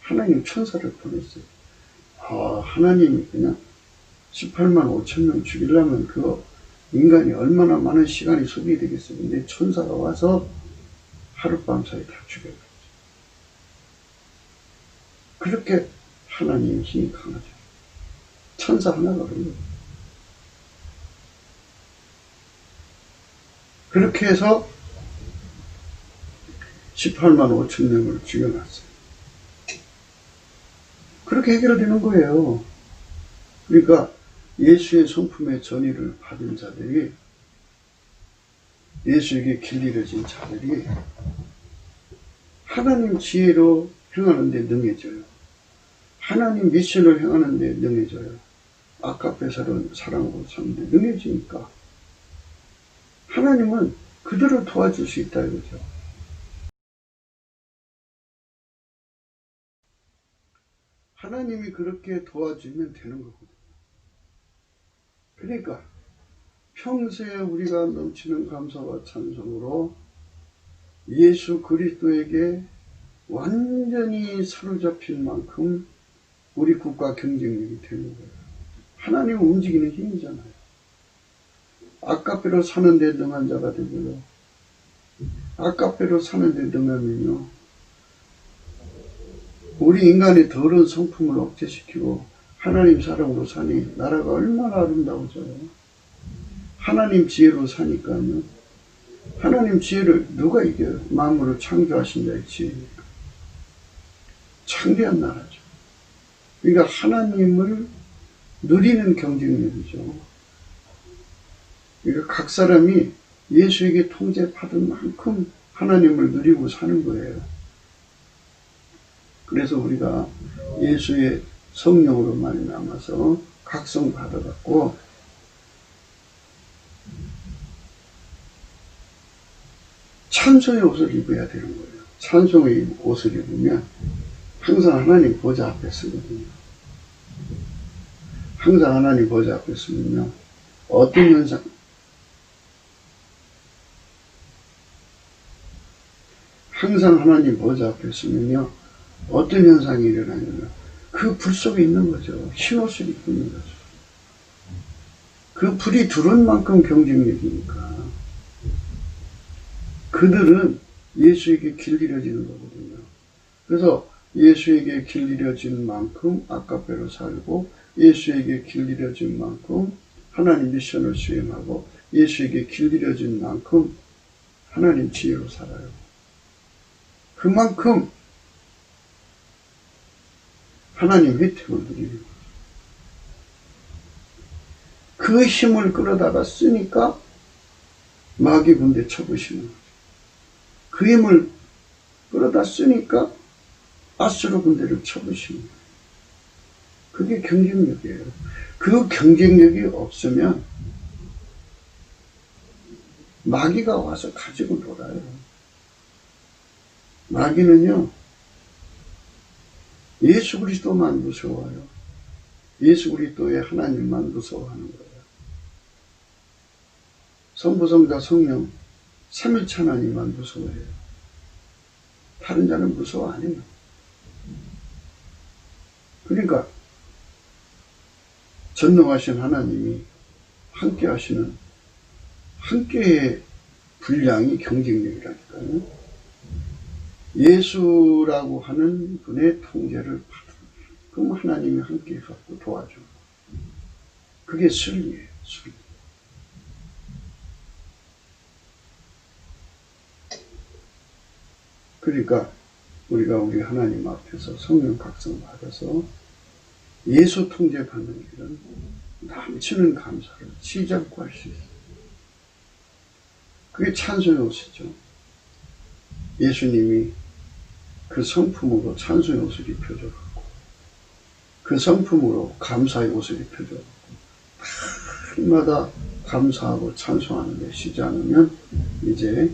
[SPEAKER 1] 하나님 천사를 보냈어요. 하나님이 그냥 18만 5천 명 죽이려면 그 인간이 얼마나 많은 시간이 소비되겠어요. 근데 천사가 와서 하룻밤 사이 다 죽여버렸죠. 그렇게 하나님의 힘이 강하죠. 천사 하나가 그래요. 그렇게 해서 18만 5천 명을 죽여놨어요. 그렇게 해결되는 거예요. 그러니까 예수의 성품의 전의를 받은 자들이, 예수에게 길들여진 자들이 하나님 지혜로 행하는 데 능해져요. 하나님 미션을 행하는 데 능해져요. 아까페사는 사랑으로 사는 데 능해지니까 하나님은 그들을 도와줄 수 있다 이거죠. 하나님이 그렇게 도와주면 되는 거거든요. 그러니까 평소에 우리가 넘치는 감사와 찬송으로 예수 그리스도에게 완전히 사로잡힌 만큼 우리 국가 경쟁력이 되는 거예요. 하나님은 움직이는 힘이잖아요. 아까페로 사는 데 능한 자가 되고요. 아까페로 사는 데 능하면요, 우리 인간의 더러운 성품을 억제시키고 하나님 사랑으로 사니 나라가 얼마나 아름다워져요. 하나님 지혜로 사니까요. 하나님 지혜를 누가 이겨요? 만물을 창조하신 자의 지혜니까. 창대한 나라죠. 그러니까 하나님을 누리는 경쟁력이죠. 그러니까 각 사람이 예수에게 통제받은 만큼 하나님을 누리고 사는 거예요. 그래서 우리가 예수의 성령으로 말미암아서 각성 받아갖고 찬송의 옷을 입어야 되는 거예요. 찬송의 옷을 입으면 항상 하나님 보좌 앞에 서거든요. 항상 하나님 보좌 앞에 있으면요. 어떤 현상, 항상 하나님 보좌 앞에 있으면요. 어떤 현상이 일어나냐면 그 불 속에 있는 거죠. 흰옷을 입고 있는 거죠. 그 불이 들어온 만큼 경쟁력이니까. 그들은 예수에게 길들여지는 거거든요. 그래서 예수에게 길들여진 만큼 아까페로 살고 예수에게 길들여진 만큼 하나님 미션을 수행하고 예수에게 길들여진 만큼 하나님 지혜로 살아요. 그만큼 하나님 혜택을 누리는 거예요. 그 힘을 끌어다가 쓰니까 마귀 군대 쳐부시는 거죠. 그 힘을 끌어다 쓰니까 아수르 군대를 쳐부시는 거예요. 그게 경쟁력이에요. 그 경쟁력이 없으면 마귀가 와서 가지고 놀아요. 마귀는요, 예수 그리스도만 무서워요. 예수 그리스도의 하나님만 무서워하는 거예요. 성부, 성자, 성령, 삼위일체 하나님만 무서워해요. 다른 자는 무서워 안 해요. 그러니까 전능하신 하나님이 함께 하시는 함께의 분량이 경쟁력이라니까요. 예수라고 하는 분의 통제를 받은, 그럼 하나님이 함께 갖고 도와줘. 그게 순리예요, 순리. 그러니까 우리가 우리 하나님 앞에서 성령 각성 받아서 예수 통제 받는 길은 넘치는 감사를 쉬지 않고 할 수 있어요. 그게 찬송의 옷이죠. 예수님이 그 성품으로 찬송의 옷을 입혀줘갖고 그 성품으로 감사의 옷을 입혀줘갖고 날마다 감사하고 찬송하는데 쉬지 않으면 이제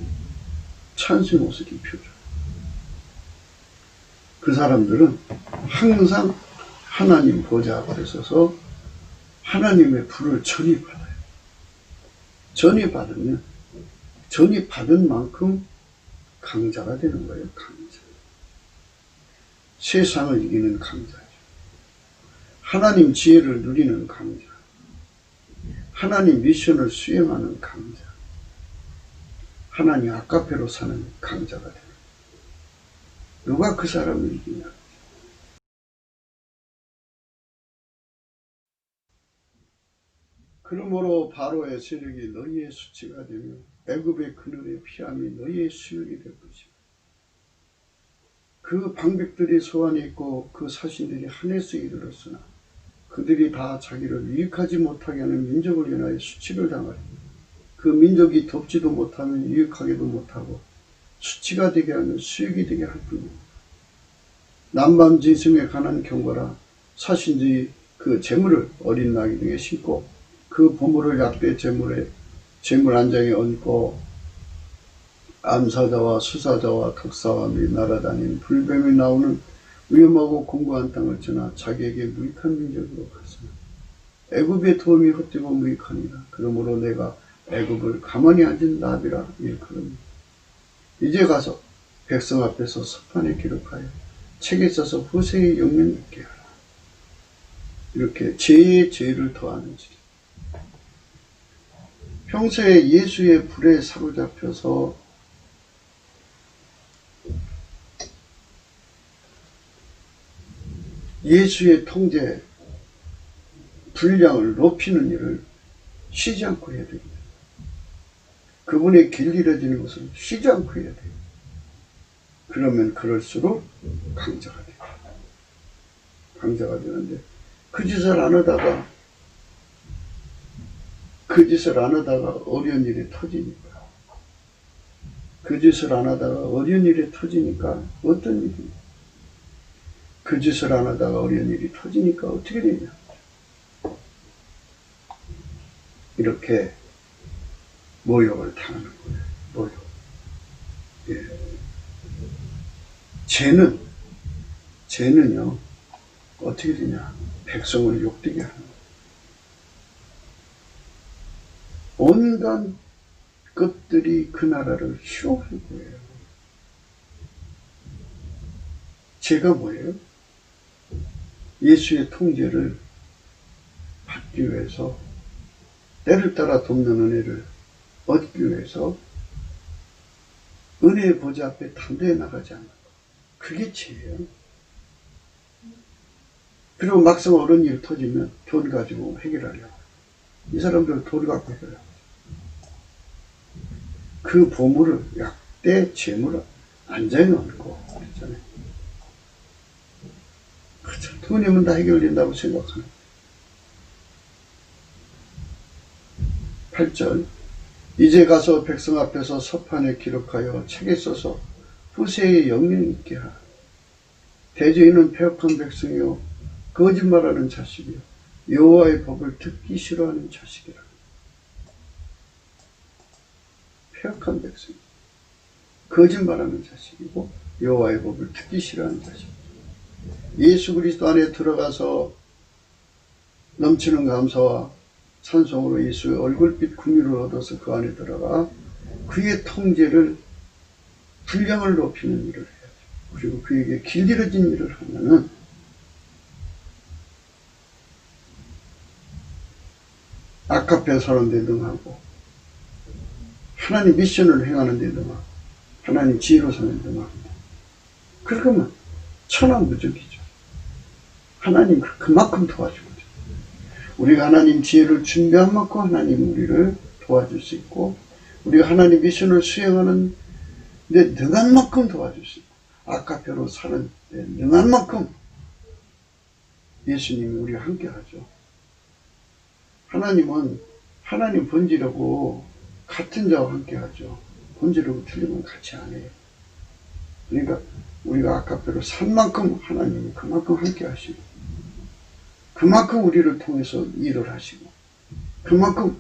[SPEAKER 1] 찬송의 옷을 입혀줘요. 그 사람들은 항상 하나님 보좌 앞에 서서 하나님의 불을 전이받아요. 전이받으면 전이받은 만큼 강자가 되는 거예요. 강자. 세상을 이기는 강자죠. 하나님 지혜를 누리는 강자. 하나님 미션을 수행하는 강자. 하나님 아카페로 사는 강자가 되는 거예요. 누가 그 사람을 이기냐. 그러므로 바로의 세력이 너희의 수치가 되며 애굽의 그늘의 피함이 너희의 수욕이 될 것이다. 그 방백들이 소환이 있고 그 사신들이 하늘에서 이르렀으나 그들이 다 자기를 유익하지 못하게 하는 민족을 인하여 수치를 당하리니 그 민족이 덥지도 못하면 유익하게도 못하고 수치가 되게 하면 수욕이 되게 할 뿐입니다. 남방지승에 관한 경고라 사신들이 그 재물을 어린 나귀 등에 심고 그 보물을 약대 재물 안장에 얹고 암사자와 수사자와 독사와 및 날아다니는 불뱀이 나오는 위험하고 공고한 땅을 지나 자기에게 무익한 민족으로 갔으나 애굽의 도움이 헛되고 무익하니라. 그러므로 내가 애굽을 가만히 앉은 나비라 일컬음이 이제 가서 백성 앞에서 서판에 기록하여 책에 써서 후세의 영면 있게 하라. 이렇게 죄에 죄를 더하는지 평소에 예수의 불에 사로잡혀서 예수의 통제 분량을 높이는 일을 쉬지 않고 해야 됩니다. 그분의 길들여지는 것을 쉬지 않고 해야 돼요. 그러면 그럴수록 강자가 돼요. 강자가 되는데 그 짓을 안 하다가 어려운 일이 터지니까 그 짓을 안 하다가 어려운 일이 터지니까 어떤 일이 그 짓을 안 하다가 어려운 일이 터지니까 어떻게 되냐. 이렇게 모욕을 당하는 거예요. 모욕. 예. 죄는요, 어떻게 되냐. 백성을 욕되게 하는 거예요. 온갖 것들이 그 나라를 싫어하는 거예요. 제가 뭐예요? 예수의 통제를 받기 위해서, 때를 따라 돕는 은혜를 얻기 위해서 은혜의 보좌 앞에 담대히 나가지 않는 것. 그게 죄예요. 그리고 막상 어려운 일 터지면 돈 가지고 해결하려고. 이 사람들은 돈 갖고 해결하고. 그 보물을 약대 재물을 안장에 넣고 그랬잖아요. 그렇죠. 돈이면 다 해결된다고 생각하는. 8절 이제 가서 백성 앞에서 서판에 기록하여 책에 써서 후세에 영영 있게 하라. 대저인은 패역한 백성이요 거짓말하는 자식이요 여호와의 법을 듣기 싫어하는 자식이라. 패역한 백성, 거짓말하는 자식이고 여호와의 법을 듣기 싫어하는 자식. 예수 그리스도 안에 들어가서 넘치는 감사와 찬송으로 예수의 얼굴빛 긍휼을 얻어서 그 안에 들어가 그의 통제를 분량을 높이는 일을 해야죠. 그리고 그에게 길들여진 일을 하면은 아카페 사는 데 능하고 하나님 미션을 행하는 데 능하고 하나님 지혜로 사는 데 능하고 그러면 천하무적이죠. 하나님 그만큼 도와주거든요. 우리가 하나님 지혜를 준비한 만큼 하나님 우리를 도와줄 수 있고 우리가 하나님 미션을 수행하는 데 능한 만큼 도와줄 수 있고 아카페로 사는 데 능한 만큼 예수님이 우리와 함께 하죠. 하나님은 하나님 본질하고 같은 자와 함께 하죠. 본질하고 틀리면 같이 안 해요. 그러니까 우리가 아카페로 산 만큼 하나님이 그만큼 함께 하시고 그만큼 우리를 통해서 일을 하시고 그만큼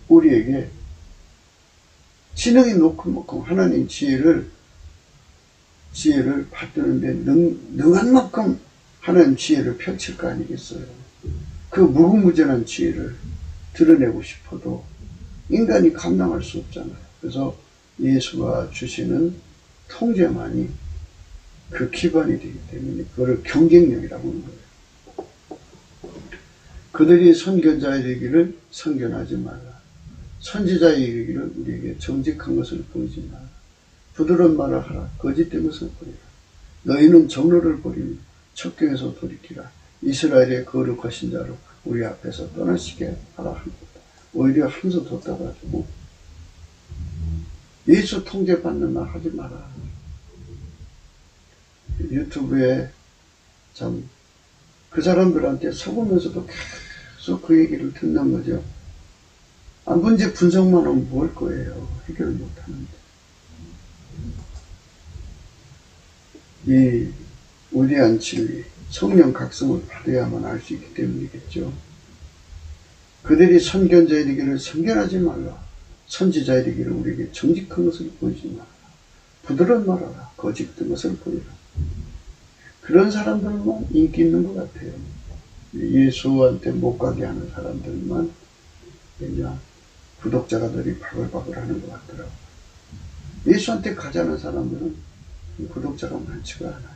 [SPEAKER 1] 우리에게 지능이 높은 만큼 하나님 지혜를 받드는데 능한 만큼 하나님 지혜를 펼칠 거 아니겠어요. 그 무궁무진한 지혜를 드러내고 싶어도 인간이 감당할 수 없잖아요. 그래서 예수가 주시는 통제만이 그 기반이 되기 때문에 그거를 경쟁력이라고 하는 거예요. 그들이 선견자의 되기를 선견하지 말라. 선지자의 이르기를 우리에게 정직한 것을 보이지 마라. 부드러운 말을 하라. 거짓된 것을 버리라. 너희는 정로를 버리며 척경에서 돌이키라. 이스라엘의 거룩하신 자로 우리 앞에서 떠나시게 하라 합니다. 오히려 한수 더 따가지고 예수 통제받는 말 하지 마라. 유튜브에 참 그 사람들한테 속으면서도 계속 그 얘기를 듣는 거죠. 문제 분석만 하면 뭘 거예요. 해결을 못하는데. 이 위대한 진리, 성령 각성을 받아야만 알 수 있기 때문이겠죠. 그들이 선견자의 되기를 선견하지 말라. 선지자의 되기를 우리에게 정직한 것을 보이지 말라. 부드러운 말하라. 거짓된 것을 보이라. 그런 사람들만 인기 있는 것 같아요. 예수한테 못 가게 하는 사람들만 그냥 구독자들이 바글바글 하는 것 같더라고요. 예수한테 가자는 사람들은 구독자가 많지가 않아요.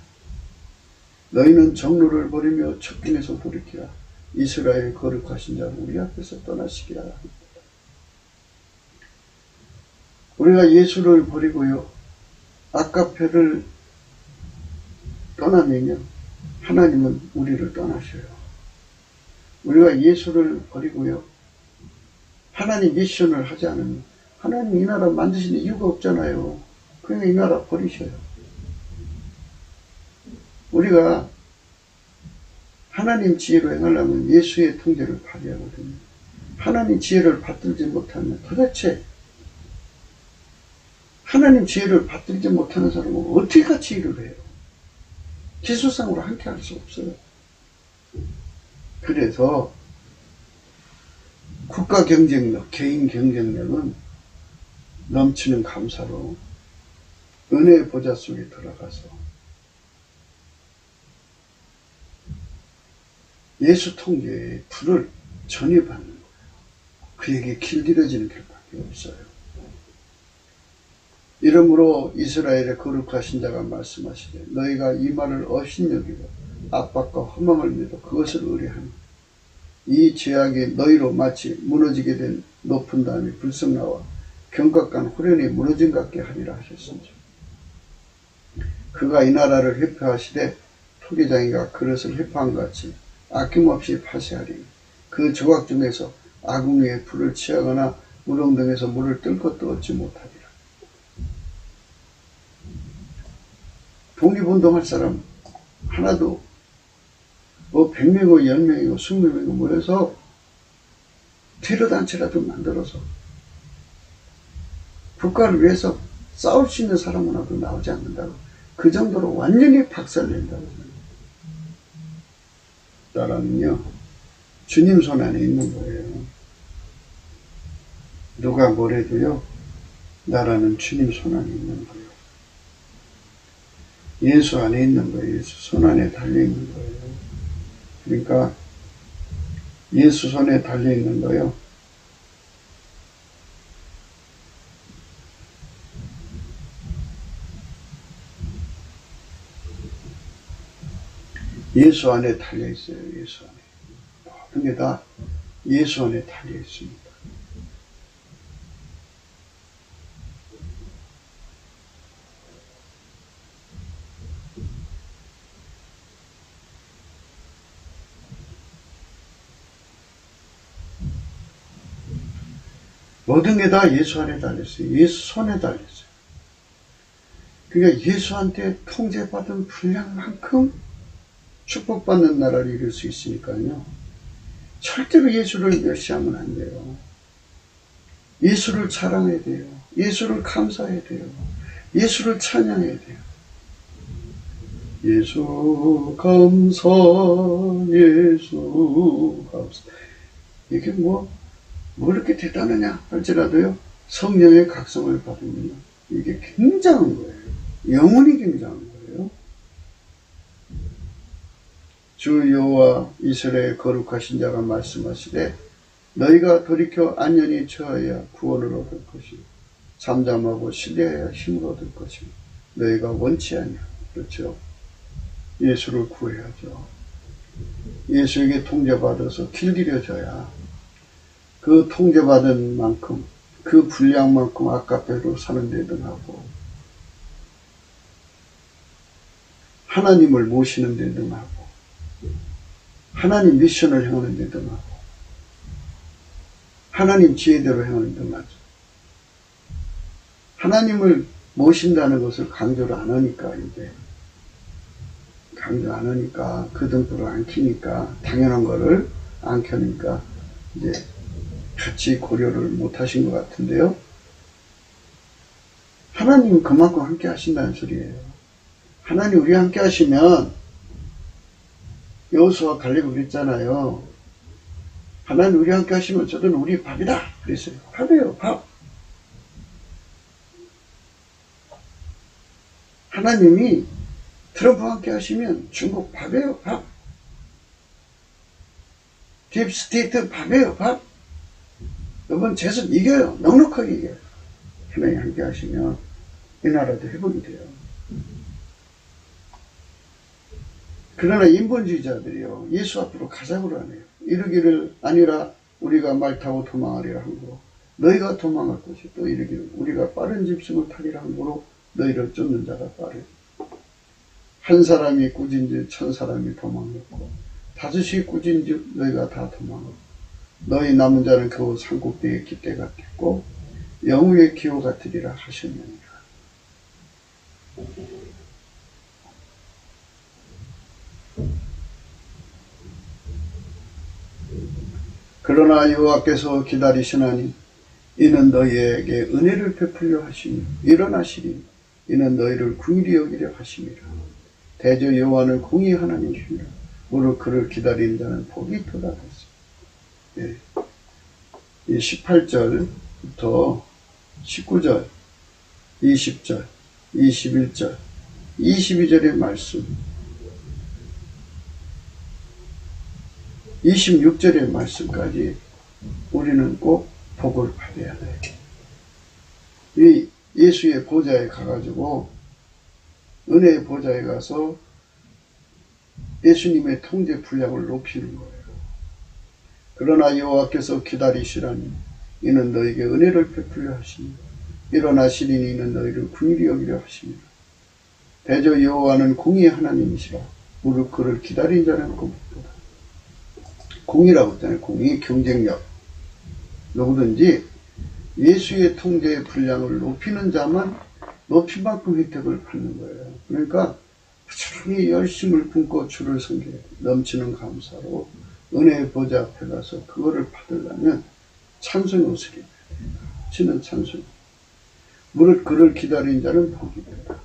[SPEAKER 1] 너희는 정로를 버리며 척김에서 돌이키라. 이스라엘 거룩하신 자를 우리 앞에서 떠나시게 하라. 우리가 예수를 버리고요. 아카페를 떠나면요. 하나님은 우리를 떠나셔요. 우리가 예수를 버리고요. 하나님 미션을 하지 않으면 하나님 이 나라 만드시는 이유가 없잖아요. 그냥 이 나라 버리셔요. 우리가 하나님 지혜로 행하려면 예수의 통제를 받아야 하거든요. 하나님 지혜를 받들지 못하면 도대체 하나님 지혜를 받들지 못하는 사람은 어떻게 같이 일을 해요? 기술상으로 함께 할 수 없어요. 그래서 국가 경쟁력, 개인 경쟁력은 넘치는 감사로 은혜의 보좌 속에 들어가서 예수 통제의 불을 전해받는 거예요. 그에게 길들여지는 길밖에 없어요. 이러므로 이스라엘의 거룩하신 자가 말씀하시되 너희가 이 말을 업신여기고 압박과 허망을 믿어 그것을 의뢰하니 이 죄악이 너희로 마치 무너지게 된 높은 담이 불쑥 나와 경각간 호련히 무너진 것 같게 하리라 하셨습니다. 그가 이 나라를 회파하시되 토기장이가 그릇을 회파한 것 같이 아낌없이 파쇄하리니 그 조각 중에서 아궁 위에 불을 취하거나 무릉등에서 물을 뜰 것도 얻지 못하리라. 독립운동할 사람 하나도 100명이고 10명이고 20명이고 모여서 테러단체라도 만들어서 국가를 위해서 싸울 수 있는 사람 하나도 나오지 않는다고. 그 정도로 완전히 박살낸다고. 나라는요 주님 손 안에 있는 거예요. 누가 뭐래도요 나라는 주님 손 안에 있는 거예요. 예수 안에 있는 거예요. 예수 손 안에 달려있는 거예요. 그러니까 예수 손에 달려있는 거요. 예수 안에 달려있어요. 예수 안에. 모든 게 다 예수 안에 달려있습니다. 모든 게 다 예수 안에 달렸어요. 예수 손에 달렸어요. 그러니까 예수한테 통제받은 분량만큼 축복받는 나라를 이룰 수 있으니까요. 절대로 예수를 멸시하면 안 돼요. 예수를 사랑해야 돼요. 예수를 감사해야 돼요. 예수를 찬양해야 돼요. 예수 감사, 예수 감사. 이게 뭐 이렇게 대단하냐 할지라도요, 성령의 각성을 받으면 이게 굉장한 거예요. 영혼이 굉장한 거예요. 주 여호와 이스라엘 거룩하신 자가 말씀하시되 너희가 돌이켜 안연히 처하여야 구원을 얻을 것이요 잠잠하고 신뢰해야 힘을 얻을 것이요 너희가 원치 아니하. 그렇죠. 예수를 구해야죠. 예수에게 통제받아서 길들여져야 그 통제받은 만큼 그 분량만큼 아까배로 사는 데 등하고 하나님을 모시는 데 등하고 하나님 미션을 행하는 데 등하고 하나님 지혜대로 행하는 데 등하죠. 하나님을 모신다는 것을 강조를 안 하니까 이제 강조 안 하니까 그 등불을 안 켜니까 당연한 거를 안 켜니까 이제 같이 고려를 못 하신 것 같은데요. 하나님은 그만큼 함께 하신다는 소리예요. 하나님 우리 함께 하시면 여호수아 갈렙이 그랬잖아요. 하나님 우리 함께 하시면 저들은 우리 밥이다 그랬어요. 밥이에요. 밥. 하나님이 트럼프와 함께 하시면 중국 밥이에요. 밥. 딥스테이트 밥이에요. 밥. 이번 재선 이겨요. 넉넉하게 이겨요. 하나님 함께 하시면 이 나라도 회복이 돼요. 그러나 인본주의자들이요 예수 앞으로 가자고 하네요. 이르기를 아니라 우리가 말 타고 도망하리라 함으로 너희가 도망할 것이 또 이르기를 우리가 빠른 짐승을 타리라 함으로 너희를 쫓는 자가 빠르. 한 사람이 꾸진즉 천 사람이 도망했고 다섯이 꾸진즉 너희가 다 도망하고 너희 남은 자는 겨우 산꼭대기의 깃대 같겠고 영우의 기호 같으리라 하셨느니라. 그러나 여호와께서 기다리시나니 이는 너희에게 은혜를 베풀려 하시며 일어나시리니 이는 너희를 긍휼히 여기려 하심이라. 대저 여호와는 공의 하나님이시며 무릇 그를 기다리는 자는 복이 있도다. 예. 18절부터 19절, 20절, 21절, 22절의 말씀, 26절의 말씀까지 우리는 꼭 복을 받아야 돼. 이 예수의 보좌에 가가지고 은혜의 보좌에 가서 예수님의 통제 분량을 높이는 거예요. 그러나 여호와께서 기다리시라니 이는 너에게 은혜를 베풀려 하시니 일어나시리니 이는 너희를 긍휼히 여기려 하십니다. 대저 여호와는 공의의 하나님이시라 무릇 그를 기다린 자는 꿈보다. 공의라고 했잖아요. 공의, 경쟁력. 누구든지 예수의 통제의 분량을 높이는 자만 높인 만큼 혜택을 받는 거예요. 그러니까 부지런히 열심을 품고 주를 섬겨야 돼. 넘치는 감사로 은혜의 보좌 앞에 가서 그거를 받으려면 찬송의 옷을 입어야 된다. 치는 찬송. 무릇 그를 기다린 자는 복이 있다.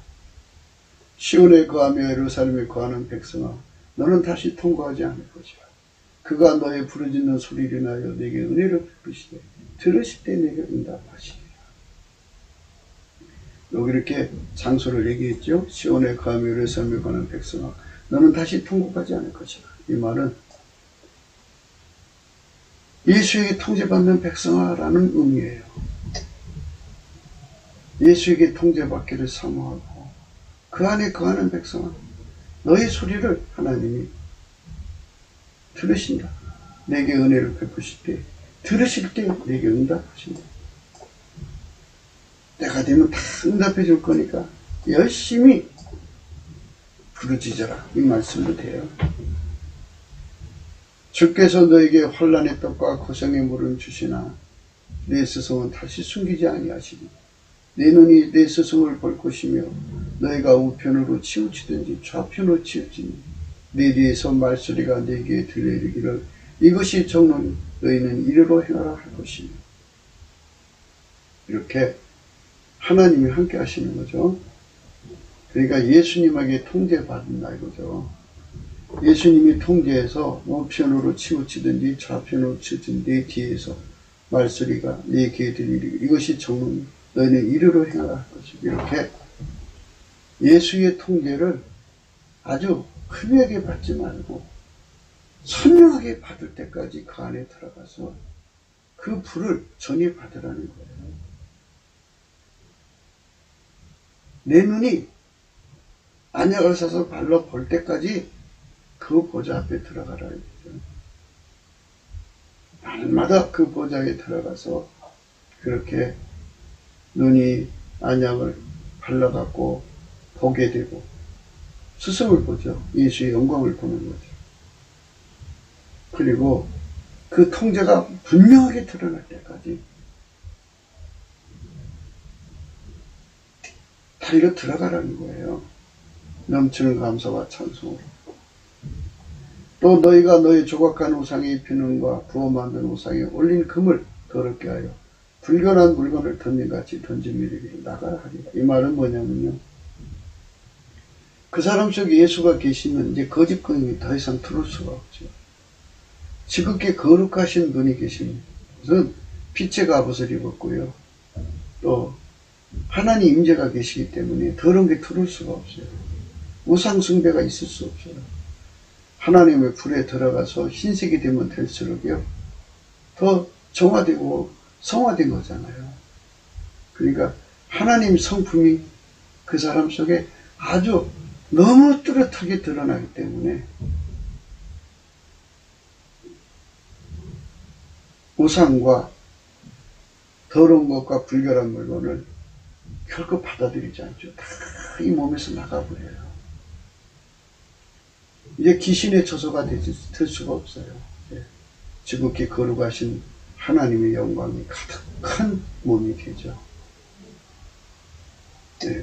[SPEAKER 1] 시온에 거하며 예루살렘에 거하는 백성아 너는 다시 통과하지 않을 것이라. 그가 너의 부르짖는 소리를 인하여 내게 은혜를 베푸시되 들으실 때 내게 응답하시리라. 여기 이렇게 장소를 얘기했죠. 시온에 거하며 예루살렘에 거하는 백성아 너는 다시 통곡하지 않을 것이라. 이 말은 예수에게 통제받는 백성아라는 의미예요. 예수에게 통제받기를 사모하고 그 안에 거하는 백성아 너의 소리를 하나님이 들으신다. 내게 은혜를 베푸실 때 들으실 때 내게 응답하신다. 때가 되면 다 응답해 줄 거니까 열심히 부르짖어라. 이 말씀도 돼요. 주께서 너에게 환난의 떡과 고생의 물을 주시나 내 스승은 다시 숨기지 아니하시니 내 눈이 내 스승을 볼 것이며 너희가 우편으로 치우치든지 좌편으로 치우치니 내 뒤에서 말소리가 내게 들려이르기를 이것이 정론 너희는 이리로 행하라 할 것이며. 이렇게 하나님이 함께 하시는 거죠. 그러니까 예수님에게 통제받는다 이거죠. 예수님이 통제해서 우편으로 치우치든지 좌편으로 치우치든지 내 뒤에서 말소리가 내 귀에 들리리기를 이것이 정론 너희는 이리로 행하라 할 것이며. 이렇게 예수의 통제를 아주 크게 받지 말고 선명하게 받을 때까지 그 안에 들어가서 그 불을 전이받으라는 거예요. 내 눈이 안약을 사서 발로 볼 때까지 그 보좌 앞에 들어가라는 거죠. 날마다 그 보좌에 들어가서 그렇게 눈이 안약을 발라갖고 보게 되고 스승을 보죠. 예수의 영광을 보는 거죠. 그리고 그 통제가 분명하게 드러날 때까지 달려 들어가라는 거예요. 넘치는 감사와 찬송으로. 또 너희가 너희 조각한 우상에 입히는 것과 부어 만든 우상에 올린 금을 더럽게 하여 불결한 물건을 던진같이 던지미르기를 나가라 하리라. 이 말은 뭐냐면요. 그 사람 속에 예수가 계시면 이제 거짓 권능이 더 이상 들어올 수가 없죠. 지극히 거룩하신 분이 계신 것은 빛의 갑옷을 입었고요. 또 하나님 임재가 계시기 때문에 더러운 게 들어올 수가 없어요. 우상 숭배가 있을 수 없어요. 하나님의 불에 들어가서 흰색이 되면 될수록요 더 정화되고 성화된 거잖아요. 그러니까 하나님 성품이 그 사람 속에 아주 너무 뚜렷하게 드러나기 때문에 우상과 더러운 것과 불결한 물건을 결코 받아들이지 않죠. 다 이 몸에서 나가버려요. 이제 귀신의 처소가 될 수가 없어요. 지극히 거룩하신 하나님의 영광이 가득한 몸이 되죠.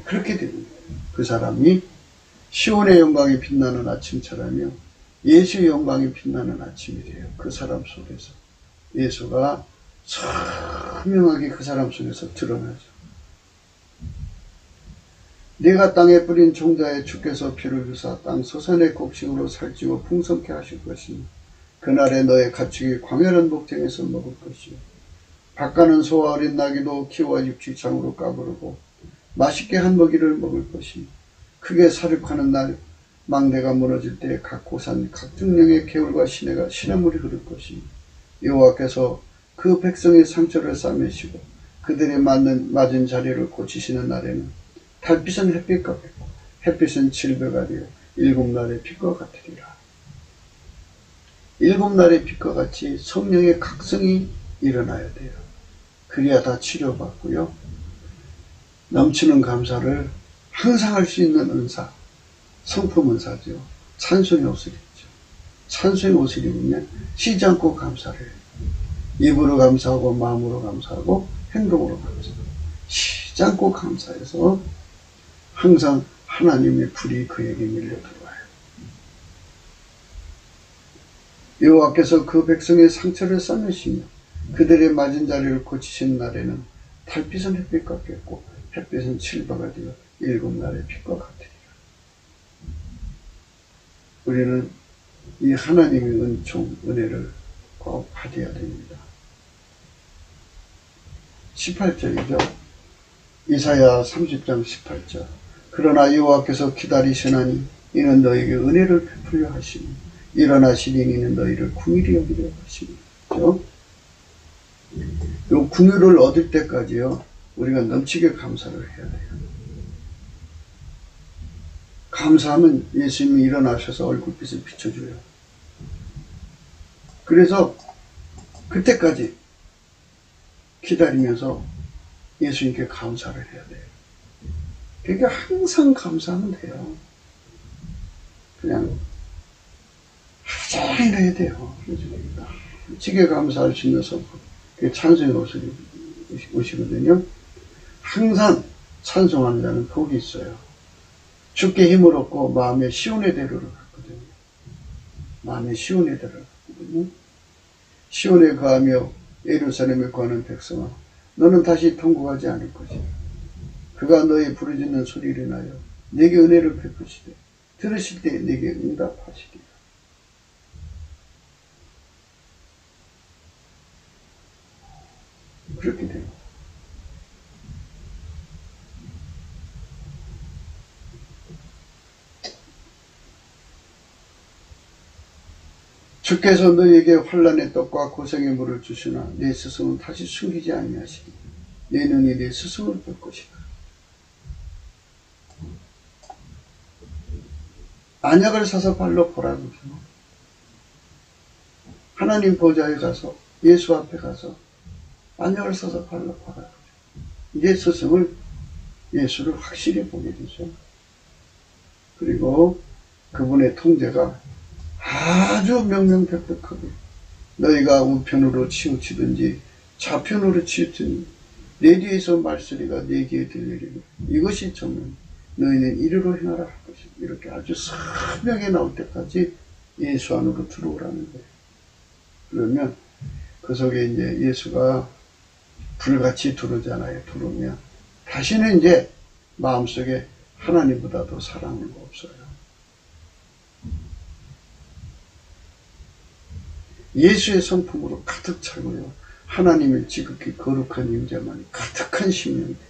[SPEAKER 1] 그렇게 됩니다. 그 사람이 시온의 영광이 빛나는 아침처라며 예수의 영광이 빛나는 아침이 돼요. 그 사람 속에서 예수가 선명하게 그 사람 속에서 드러나죠. 네가 땅에 뿌린 종자에 주께서 피를 주사 땅 소산의 곡식으로 살찌고 풍성케 하실 것이니 그날에 너의 가축이 광활한 목장에서 먹을 것이요 밭가는 소와 어린 나귀도 키워 육지장으로 까부르고 맛있게 한 먹이를 먹을 것이니 크게 사륙하는 날 망대가 무너질 때 각 고산 각 중령의 개울과 시내물이 흐를 것이니 여호와께서 그 백성의 상처를 싸매시고 그들의 맞은 자리를 고치시는 날에는 달빛은 햇빛과 같고 햇빛은 질배가 되어 일곱 날의 빛과 같으리라. 일곱 날의 빛과 같이 성령의 각성이 일어나야 돼요. 그래야 다 치료받고요. 넘치는 감사를 항상 할 수 있는 은사, 성품 은사죠. 찬송의 옷을 입죠. 찬송의 옷을 입으면 쉬지 않고 감사를 해요. 입으로 감사하고 마음으로 감사하고 행동으로 감사하고 쉬지 않고 감사해서 항상 하나님의 불이 그에게 밀려 들어와요. 여호와께서 그 백성의 상처를 싸매시며 그들의 맞은 자리를 고치신 날에는 달빛은 햇빛과 같고 햇빛은 칠바가 되어 일곱 날의 빛과 같으리라. 우리는 이 하나님의 은총, 은혜를 꼭 받아야 됩니다. 18절이죠. 이사야 30장 18절. 그러나 여호와께서 기다리시나니 이는 너에게 은혜를 베풀려 하시니 일어나시니 이는 너희를 궁일이 여기려 하시니. 그렇죠? 요 궁유를 얻을 때까지요, 우리가 넘치게 감사를 해야 돼요. 감사하면 예수님이 일어나셔서 얼굴빛을 비춰줘요. 그래서 그때까지 기다리면서 예수님께 감사를 해야 돼요. 그러니까 항상 감사하면 돼요. 그냥 하루 해야 돼요. 지게 감사할 수 있는 성품. 그게 찬송의 옷이거든요. 항상 찬송하는 자는 복이 있어요. 주께 힘을 얻고 마음의 시온의 대로를 갔거든요. 마음의 시온의 대로를 갔거든요. 시온에 거하며 예루살렘에 거하는 백성아, 너는 다시 통곡하지 않을 것이다. 그가 너의 부르짖는 소리를 인하여 내게 은혜를 베푸시되 들으실 때 내게 응답하시리라. 그렇게 돼요. 주께서 너에게 환난의 떡과 고생의 물을 주시나 내 스승은 다시 숨기지 아니하시니 내 눈이 내 스승을 볼 것이다. 안약을 사서 발로 보라고. 하나님 보좌에 가서 예수 앞에 가서 안약을 사서 발로 보라고. 내 스승을, 예수를 확실히 보게 되죠. 그리고 그분의 통제가 아주 명명백백하게, 너희가 우편으로 치우치든지 좌편으로 치우치든지 내 뒤에서 말소리가 내 귀에 들리리고 이것이 정말 너희는 이리로 행하라 할 것이다. 이렇게 아주 선명히 나올 때까지 예수 안으로 들어오라는 거예요. 그러면 그 속에 이제 예수가 불같이 들어오잖아요. 들어오면 다시는 이제 마음속에 하나님보다도 사랑하는 거 없어요. 예수의 성품으로 가득 차고요. 하나님의 지극히 거룩한 임재만이 가득한 심령이 되죠.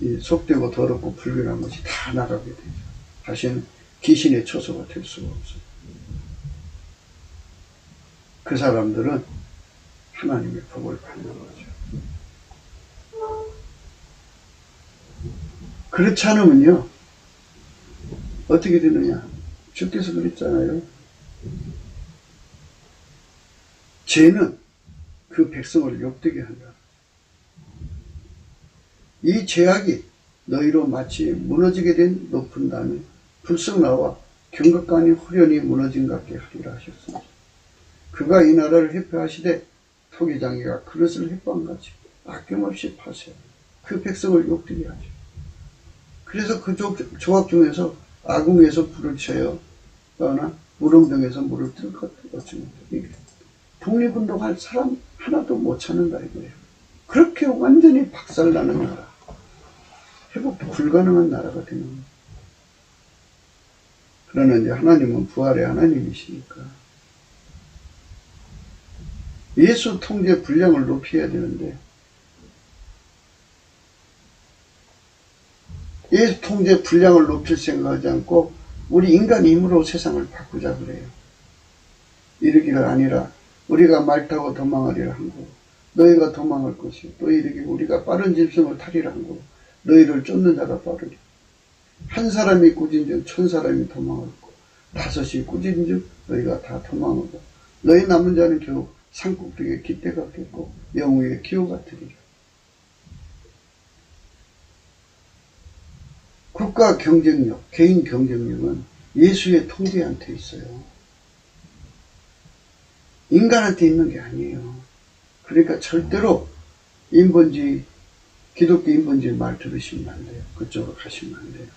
[SPEAKER 1] 이 속되고 더럽고 불균한 것이 다 나가게 되죠. 다시는 귀신의 처소가 될 수가 없어요. 그 사람들은 하나님의 복을 받는 거죠. 그렇지 않으면요, 어떻게 되느냐? 주께서 그랬잖아요. 죄는 그 백성을 욕되게 한다. 이 죄악이 너희로 마치 무너지게 된 높은 담이 불쑥 나와 경각간이 호련히 무너진 것 같게 하리라 하셨습니다. 그가 이 나라를 회표하시되 토기장이가 그릇을 회포한 같이 아낌없이 파세요. 그 백성을 욕되게 하죠. 그래서 그 조각 중에서 아궁에서 불을 쳐요. 또나 무릉등에서 물을 뜰 것 같이 독립운동할 사람 하나도 못 찾는다 이거예요. 그렇게 완전히 박살나는 나라, 회복 불가능한 나라가 되는 거예요. 그러나 이제 하나님은 부활의 하나님이시니까 예수 통제 분량을 높여야 되는데, 예수 통제 분량을 높일 생각하지 않고 우리 인간 힘으로 세상을 바꾸자 그래요. 이러기가 아니라 우리가 말 타고 도망하리라 한 거고 너희가 도망할 것이요 또 이르기를 우리가 빠른 짐승을 타리라 한 거고 너희를 쫓는 자가 빠르리. 한 사람이 꾸진즉 1000사람이 도망할 거고 5이 꾸진즉 너희가 다 도망하고 너희 남은 자는 겨우 산꼭대기에 깃대가 겠고 영우의 기호가 되리라. 국가 경쟁력, 개인 경쟁력은 예수의 통제한테 있어요. 인간한테 있는 게 아니에요. 그러니까 절대로 인본주의, 기독교 인본주의 말 들으시면 안 돼요. 그쪽으로 가시면 안 돼요.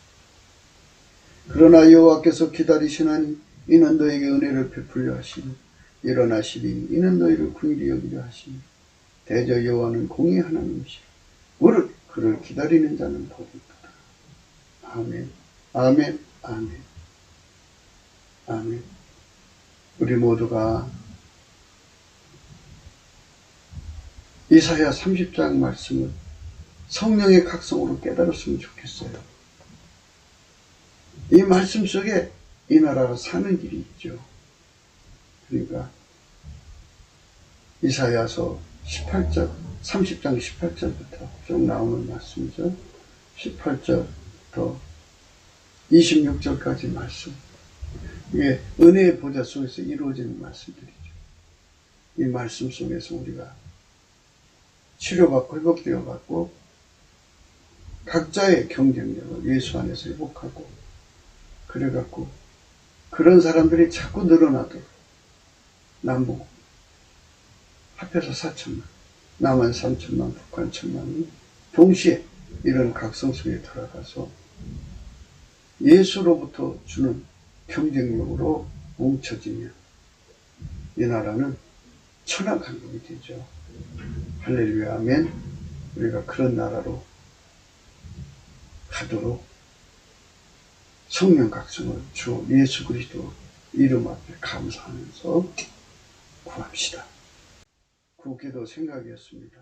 [SPEAKER 1] 그러나 여호와께서 기다리시나니 이는 너에게 은혜를 베풀려 하시니 일어나시니 이는 너희를 긍휼히 여기려 하시니 대저 여호와는 공의 하나님이시라. 무릇 그를 기다리는 자는 복이 있도다. 아멘. 아멘. 아멘. 아멘. 우리 모두가 이사야 30장 말씀을 성령의 각성으로 깨달았으면 좋겠어요. 이 말씀 속에 이 나라가 사는 길이 있죠. 그러니까 이사야서 18장, 30장 18절부터 쭉 나오는 말씀이죠. 18절부터 26절까지 말씀. 이게 은혜의 보좌 속에서 이루어지는 말씀들이죠. 이 말씀 속에서 우리가 치료받고 회복되어 갖고 각자의 경쟁력을 예수 안에서 회복하고 그래갖고 그런 사람들이 자꾸 늘어나도록 남북 합해서 4천만, 남한 3천만, 북한 1천만이 동시에 이런 각성 속에 들어가서 예수로부터 주는 경쟁력으로 뭉쳐지면 이 나라는 천하강국이 되죠. 할렐루야 아멘. 우리가 그런 나라로 가도록 성령 각성을 주 예수 그리스도 이름 앞에 감사하면서 구합시다. 구기도 생각이었습니다.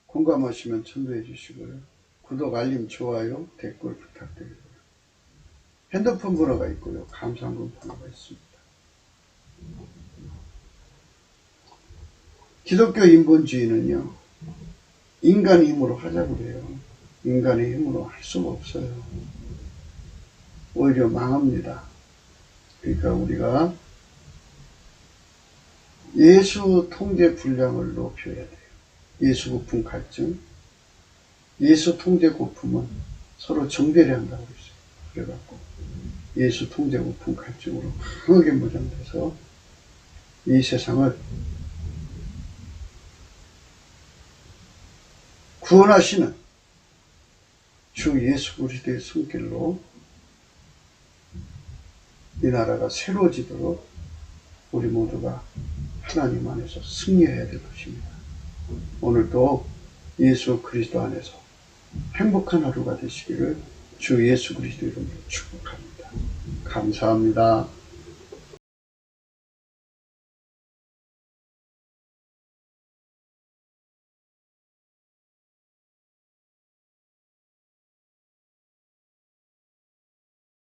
[SPEAKER 1] 공감하시면 전도해 주시고요. 구독, 알림, 좋아요, 댓글 부탁드리고요. 핸드폰 번호가 있고요. 감사한금 번호가 있습니다. 기독교 인본주의는요. 인간의 힘으로 하자고 그래요. 인간의 힘으로 할 수가 없어요. 오히려 망합니다. 그러니까 우리가 예수 통제 분량을 높여야 돼요. 예수 고품 갈증, 예수 통제 고품은 서로 정배려 한다고 그랬어요. 그래갖고 예수 통제 고품 갈증으로 강하게 무장돼서 이 세상을 구원하시는 주 예수 그리스도의 손길로 이 나라가 새로워지도록 우리 모두가 하나님 안에서 승리해야 될 것입니다. 오늘도 예수 그리스도 안에서 행복한 하루가 되시기를 주 예수 그리스도 이름으로 축복합니다. 감사합니다.